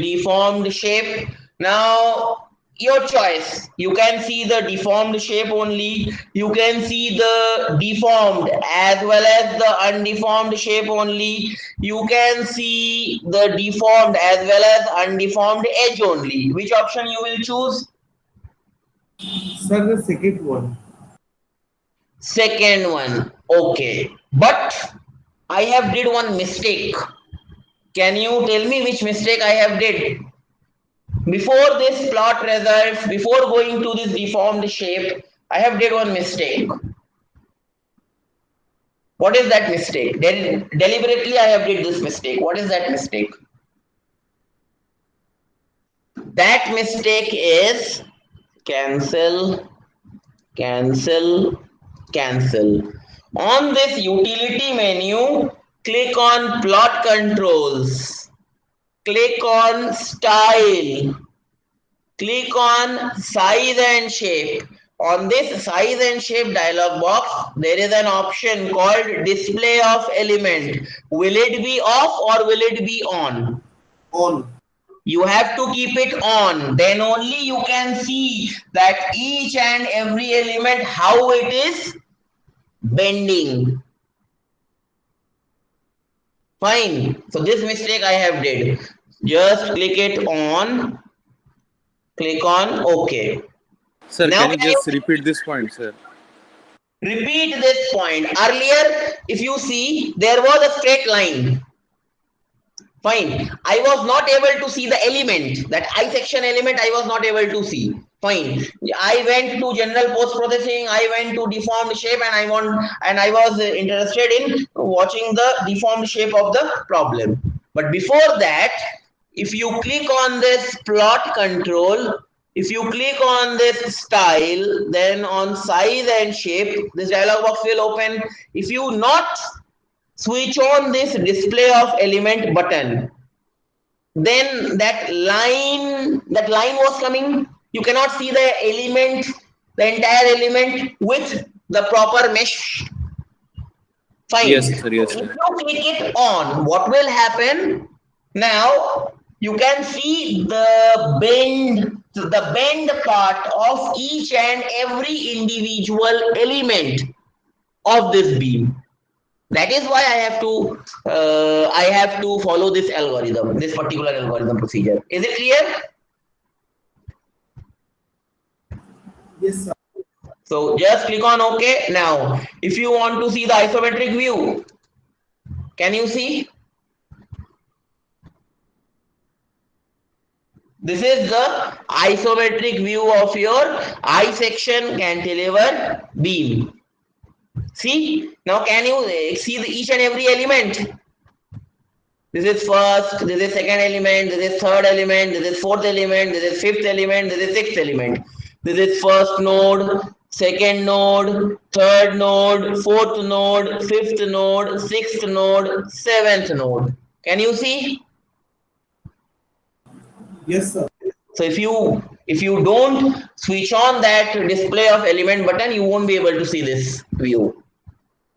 deformed shape. Now your choice. You can see the deformed shape only. You can see the deformed as well as the undeformed shape only. You can see the deformed as well as undeformed edge only. Which option you will choose? Sir, the second one. Second one. Okay. But I have did one mistake. Can you tell me which mistake I have did? Before this plot results, before going to this deformed shape, I have did one mistake. What is that mistake? Deliberately I have did this mistake. What is that mistake? That mistake is cancel, cancel, cancel. On this utility menu, click on plot controls. Click on style. Click on size and shape. On this size and shape dialog box, there is an option called display of element. Will it be off or will it be on? On. You have to keep it on. Then only you can see that each and every element, how it is bending. Fine. So this mistake I have did. Just click it on. Click on OK. Sir, Now can you can just you repeat this point, sir? repeat this point? Earlier, if you see, there was a straight line. Fine. I was not able to see the element, that I section element I was not able to see. Fine. I went to general post processing, I went to deformed shape, and I was interested in watching the deformed shape of the problem. But before that, if you click on this plot control, if you click on this style, then on size and shape, this dialog box will open. If you not switch on this display of element button, then that line was coming. You cannot see the element, the entire element with the proper mesh. Yes, Fine. sir. Yes, If sir. you click it on, what will happen? Now you can see the bend part of each and every individual element of this beam. That is why I have to follow this algorithm, this particular algorithm procedure. Is it clear? Yes, sir. So just click on OK. Now, if you want to see the isometric view, can you see? This is the isometric view of your I section cantilever beam. See? Now can you see each and every element? This is first, this is second element, this is third element, this is fourth element, this is fifth element, this is sixth element. This is first node, second node, third node, fourth node, fifth node, sixth node, seventh node. Can you see? Yes, sir. So if you don't switch on that display of element button, you won't be able to see this view.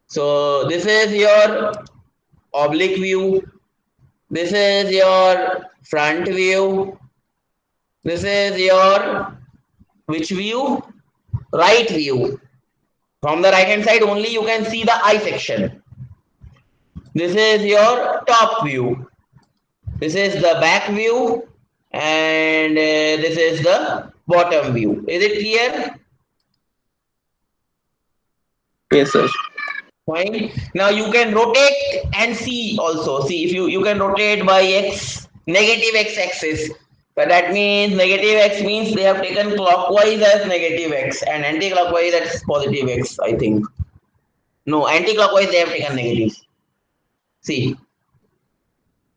So this is your oblique view. This is your front view. This is your which view? Right view. From the right hand side only you can see the I section. This is your top view. This is the back view, and this is the bottom view. Is it clear? Yes, sir. Fine. Now you can rotate and see also. See, if you can rotate by x, negative x axis. But that means negative x means they have taken clockwise as negative x and anti-clockwise as positive x, I think. No, anti-clockwise they have taken negative. See,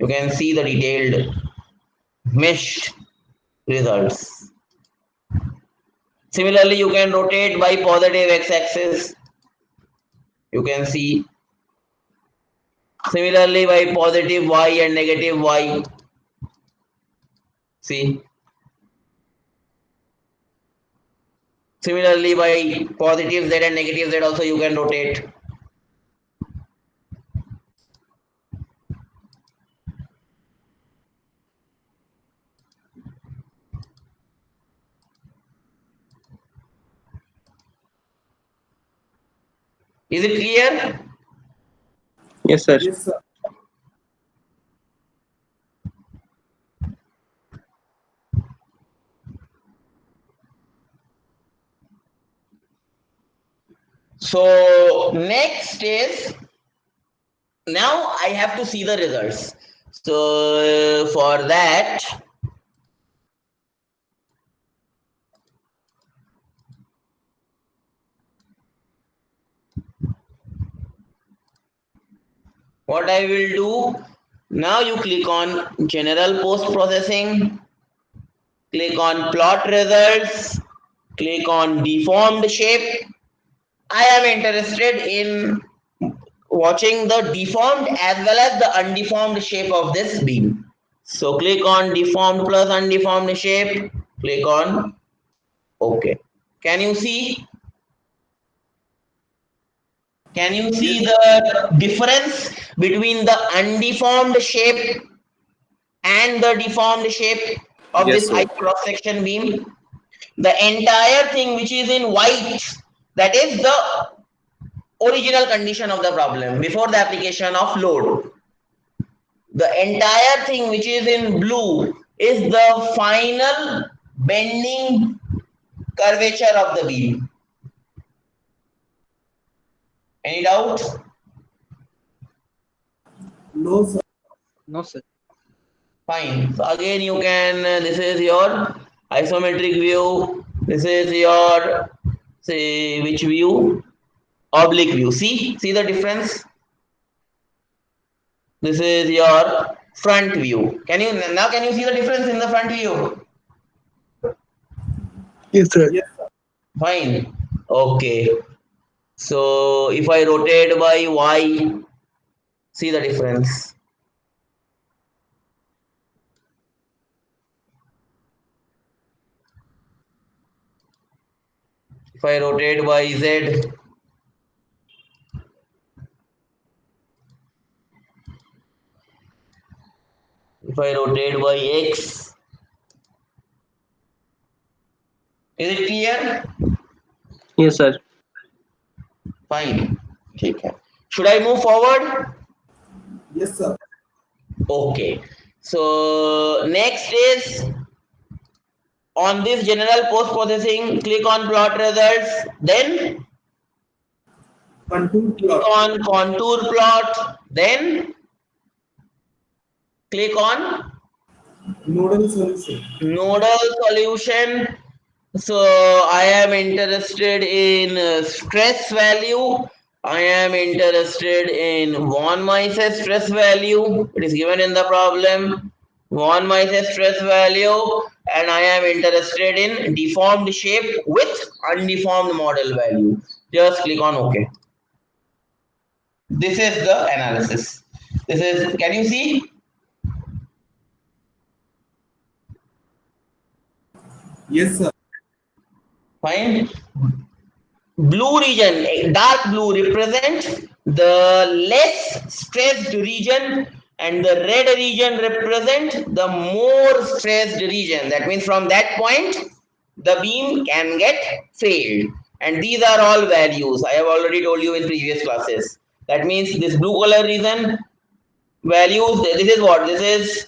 you can see the detailed meshed results. Similarly, you can rotate by positive x-axis. You can see. Similarly, by positive y and negative y. See. Similarly, by positive z and negative z also you can rotate. Is it clear? Yes, sir. Yes, sir. So next is, now I have to see the results. So for that, what I will do, now you click on general post processing, click on plot results, click on deformed shape. I am interested in watching the deformed as well as the undeformed shape of this beam. So click on deformed plus undeformed shape, click on OK. Can you see? Can you see the difference between the undeformed shape and the deformed shape of Yes, this sir. I cross section beam? The entire thing which is in white, that is the original condition of the problem before the application of load. The entire thing which is in blue is the final bending curvature of the beam. Any doubt? No, sir. No, sir. Fine. So again you can, this is your isometric view. This is your, say, which view? Oblique view. See the difference? This is your front view. Can you see the difference in the front view? Yes, sir. Yes, sir. Fine. Okay. So if I rotate by y, see the difference. If I rotate by z, if I rotate by x, is it clear? Yes, sir. Fine. ठीक है. Should I move forward? Yes, sir. Okay. So next is on this general post processing, click on plot results, then Contour click plot. on contour plot, then click on Nodal solution. nodal solution. So I am interested in stress value. I am interested in von Mises stress value. It is given in the problem. Von Mises stress value, and I am interested in deformed shape with undeformed model value. Just click on OK. This is the analysis. This is, can you see? Yes, sir. Fine. Blue region, dark blue represent the less stressed region, and the red region represent the more stressed region. That means from that point the beam can get failed, and these are all values I have already told you in previous classes. That means this blue color region values, this is what, this is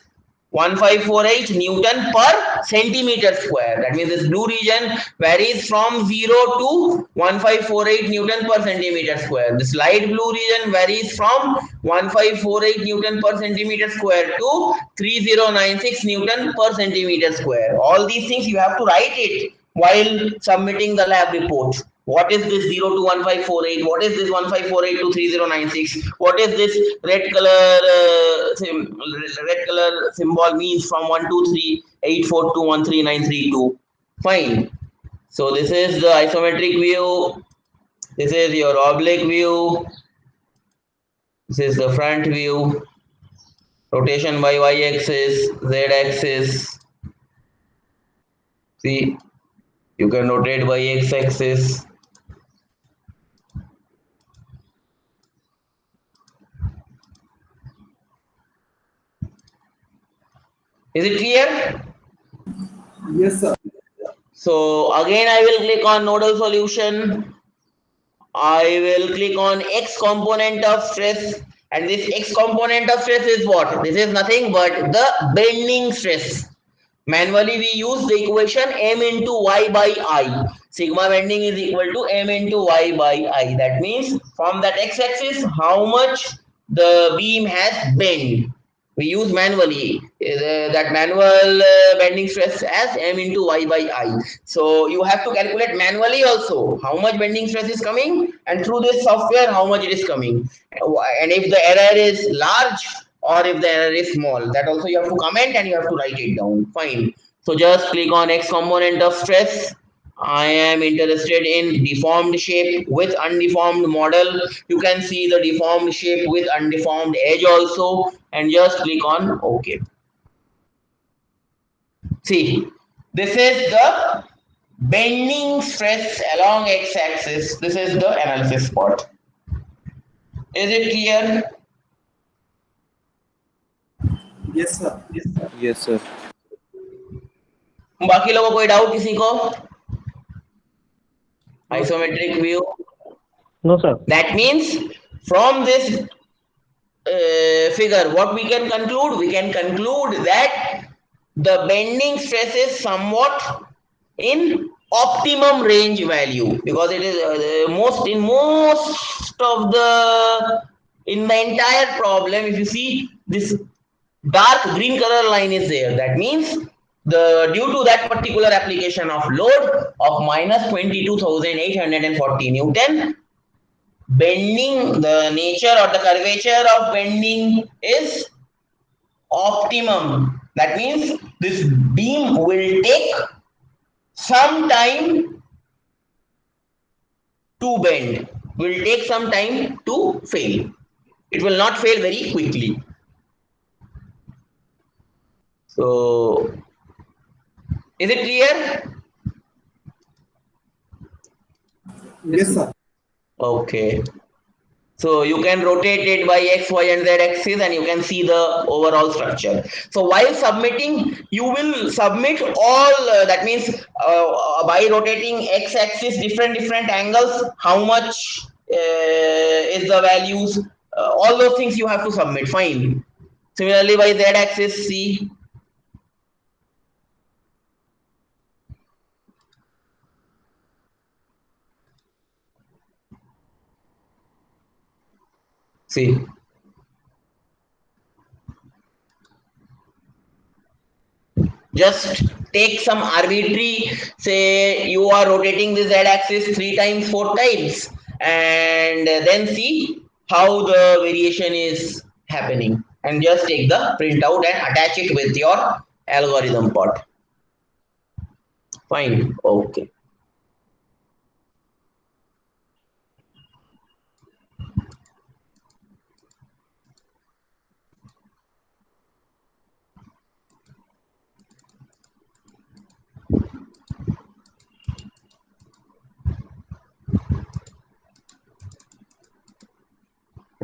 1548 Newton per centimeter square. That means this blue region varies from 0 to 1548 Newton per centimeter square. This light blue region varies from 1548 Newton per centimeter square to 3096 Newton per centimeter square. All these things you have to write it while submitting the lab report. What is this 0 to 1548? What is this 1548 to 3096? What is this red color red color symbol means from 123 842 13932? Fine. So this is the isometric view. This is your oblique view. This is the front view. Rotation by y-axis, z-axis. See, you can rotate by x-axis. Is it clear? Yes, sir. So again I will click on nodal solution. I will click on x component of stress, and this x component of stress is what? This is nothing but the bending stress. Manually we use the equation m into y by I. Sigma bending is equal to m into y by I. That means from that x-axis how much the beam has bent. We use manually that manual bending stress as m into y by I. So you have to calculate manually also how much bending stress is coming, and through this software how much it is coming. And if the error is large or if the error is small, that also you have to comment and you have to write it down. Fine. So just click on x component of stress. I am interested in deformed shape with undeformed model. You can see the deformed shape with undeformed edge also, and just click on OK. See, this is the bending stress along x-axis. This is the analysis part. Is it clear? Yes, sir. Yes, sir. Yes, sir. बाकी लोगों को कोई doubt किसी को? Isometric view. No, sir. That means from this figure, what we can conclude? We can conclude that the bending stress is somewhat in optimum range value, because it is most of the in the entire problem. If you see this dark green color line is there, that means the due to that particular application of load of minus 22,840 Newton, bending, the nature or the curvature of bending is optimum. That means this beam will take some time to bend, will take some time to fail. It will not fail very quickly. So is it clear? Yes, sir. Okay. So you can rotate it by x, y, and z axis, and you can see the overall structure. So while submitting, you will submit all. That means by rotating x axis, different angles, how much is the values? All those things you have to submit. Fine. Similarly, by z axis, see. See. Just take some arbitrary, say you are rotating the z axis 3 times 4 times, and then see how the variation is happening, and just take the printout and attach it with your algorithm part. Fine. Okay.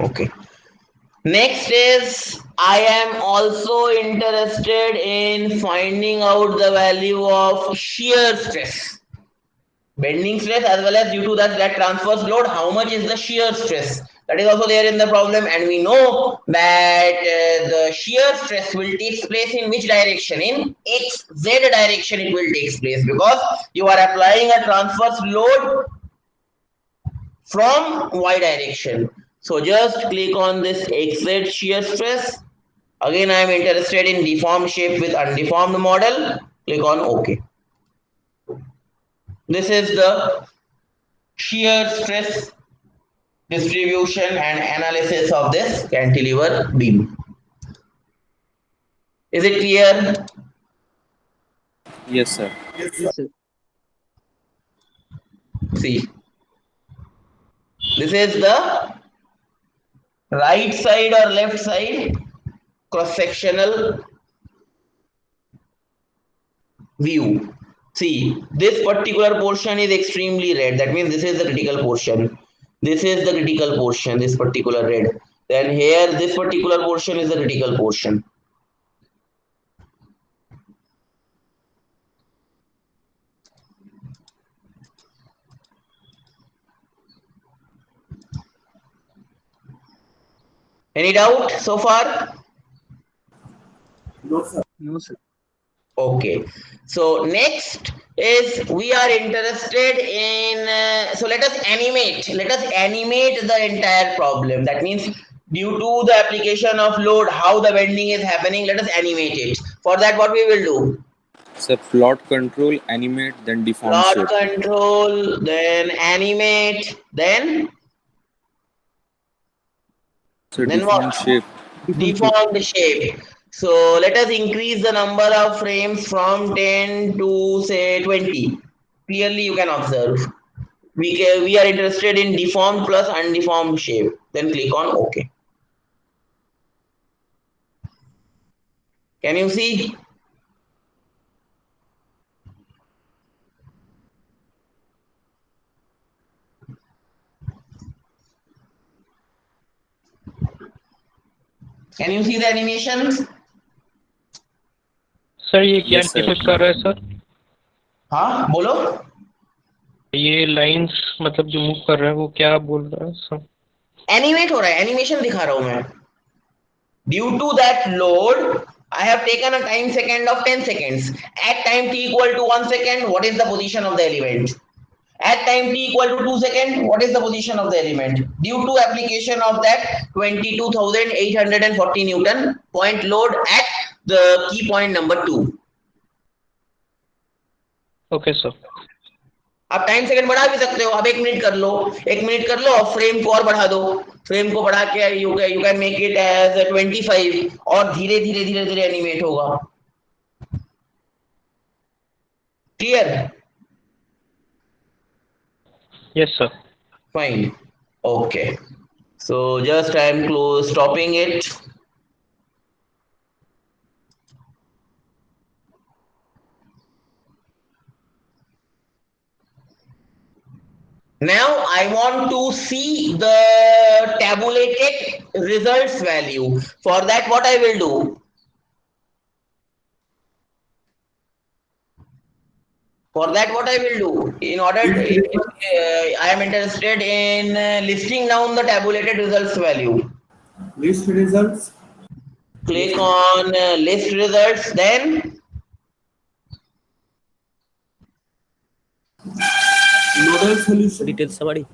Okay. Next is, I am also interested in finding out the value of shear stress. Bending stress as well as due to that transverse load, how much is the shear stress? That is also there in the problem, and we know that the shear stress will take place in which direction? In XZ direction it will take place, because you are applying a transverse load from Y direction. So just click on this XZ shear stress. Again, I am interested in deformed shape with undeformed model. Click on OK. This is the shear stress distribution and analysis of this cantilever beam. Is it clear? Yes, sir. Yes, sir. See, this is the right side or left side cross-sectional view. See, this particular portion is extremely red. That means this is the critical portion. This is the critical portion, this particular red. Then here, this particular portion is the critical portion. Any doubt so far? No, sir. No, sir. Okay. So next is, we are interested in, so let us animate the entire problem. That means due to the application of load, how the bending is happening, let us animate it. For that, what we will do? Sir, plot control, animate, then deform Plot shape. control, then animate, then So Then deform what? shape. Deformed shape. So let us increase the number of frames from 10 to say 20. Clearly you can observe. We are interested in deformed plus undeformed shape. Then click on OK. Can you see? Can you see the animations? Sir ये क्या Yes, sir. Defect कर रहा है sir? हाँ बोलो. ये lines मतलब जो मूव कर रहा है वो क्या बोल रहा है सर? एनिमेट हो रहा है, एनिमेशन दिखा रहा हूं मैं. Due to that load, I have taken a time second of 10 seconds. At time t equal to 1 second, what is the position of the element? At time t equal to 2 seconds, what is the position of the element? Due to application of that 22,840 Newton point load at the key point number 2. Okay sir. आप time second बढ़ा भी सकते हो. अब 1 minute कर लो, 1 minute कर लो और frame को और बढ़ा दो. फ्रेम को बढ़ा के you can make it as 25 और धीरे धीरे एनिमेट होगा. Clear? Yes sir. Fine. Okay. So just I am stopping it. Now I want to see the tabulated results value. For that, what I will do? For that, what I will do? In order, I am interested in listing down the tabulated results value. List results. Click on list results, then Nodal solution. Details summary.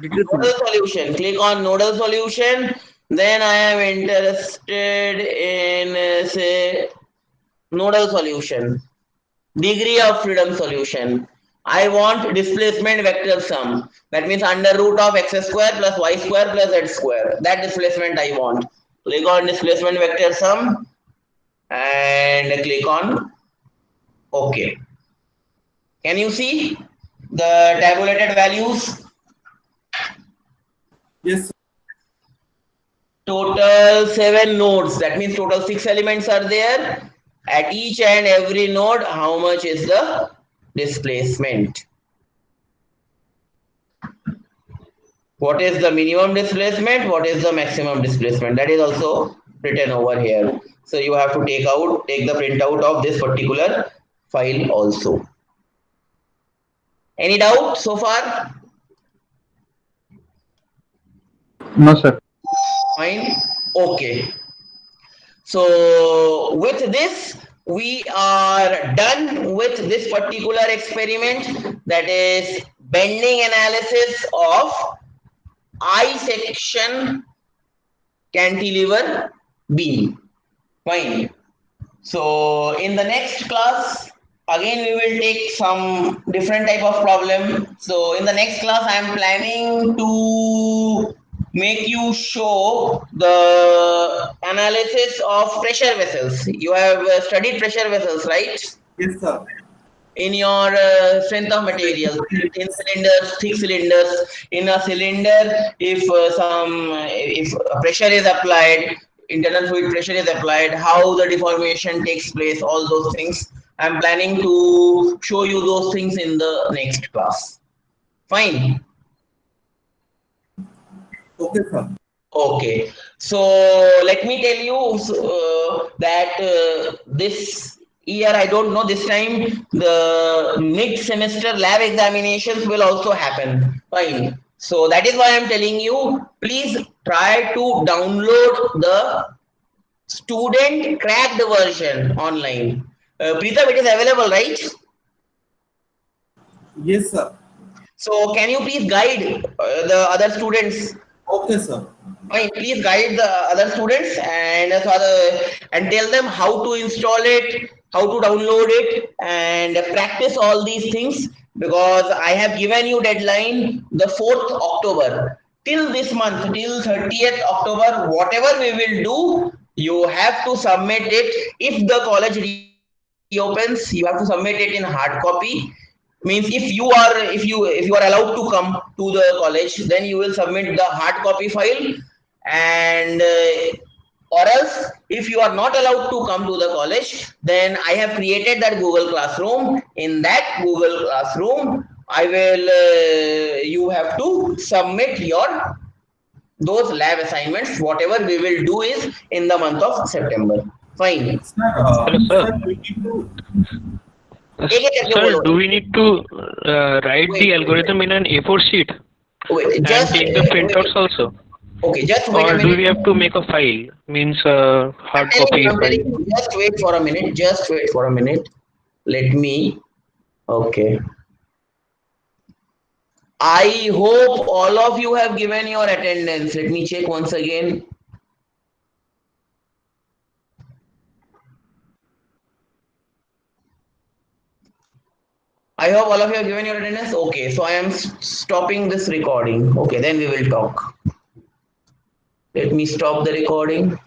nodal solution. Click on nodal solution. Then I am interested in say nodal solution. Degree of freedom solution. I want displacement vector sum. That means under root of x square plus y square plus z square. That displacement I want. Click on displacement vector sum and click on OK. Can you see the tabulated values? Yes, sir. Total 7 nodes. That means total 6 elements are there. At each and every node, how much is the displacement? What is the minimum displacement? What is the maximum displacement? That is also written over here. So you have to take the printout of this particular file also. Any doubt so far? No, sir. Fine. Okay. So with this, we are done with this particular experiment, that is bending analysis of I section cantilever beam. Fine. So in the next class, again we will take some different type of problem. So in the next class, I am planning to make you show the analysis of pressure vessels. You have studied pressure vessels, right? Yes, sir. In your strength of materials, in cylinders, thick cylinders. In a cylinder, if pressure is applied, internal fluid pressure is applied, how the deformation takes place, all those things. I'm planning to show you those things in the next class. Fine. Okay, sir. Okay, so let me tell you that this year, I don't know, this time the mid-semester lab examinations will also happen. Fine. So that is why I'm telling you, please try to download the student cracked version online. Preetham, it is available, right? Yes, sir. So can you please guide the other students? Okay, sir. Fine, please guide the other students and tell them how to install it, how to download it, and practice all these things, because I have given you deadline the 4th October. Till this month, till 30th October, whatever we will do, you have to submit it. If the college reopens, you have to submit it in hard copy. Means if you are allowed to come to the college, then you will submit the hard copy file, and or else if you are not allowed to come to the college, then I have created that Google Classroom. In that Google Classroom, I will you have to submit your those lab assignments. Whatever we will do is in the month of September. Fine. Sir, Hello, sir. sir, we need to. Sir, do we need to write the algorithm in an A4 sheet Wait, and just take the printouts also? okay, just wait a Or minute. do we have to make a file? Means hard copy I'm telling file. you, just wait for a minute. Just wait for a minute. Let me. Okay. I hope all of you have given your attendance. Let me check once again. I hope all of you have given your attendance. Okay, so I am stopping this recording. Okay, then we will talk. Let me stop the recording.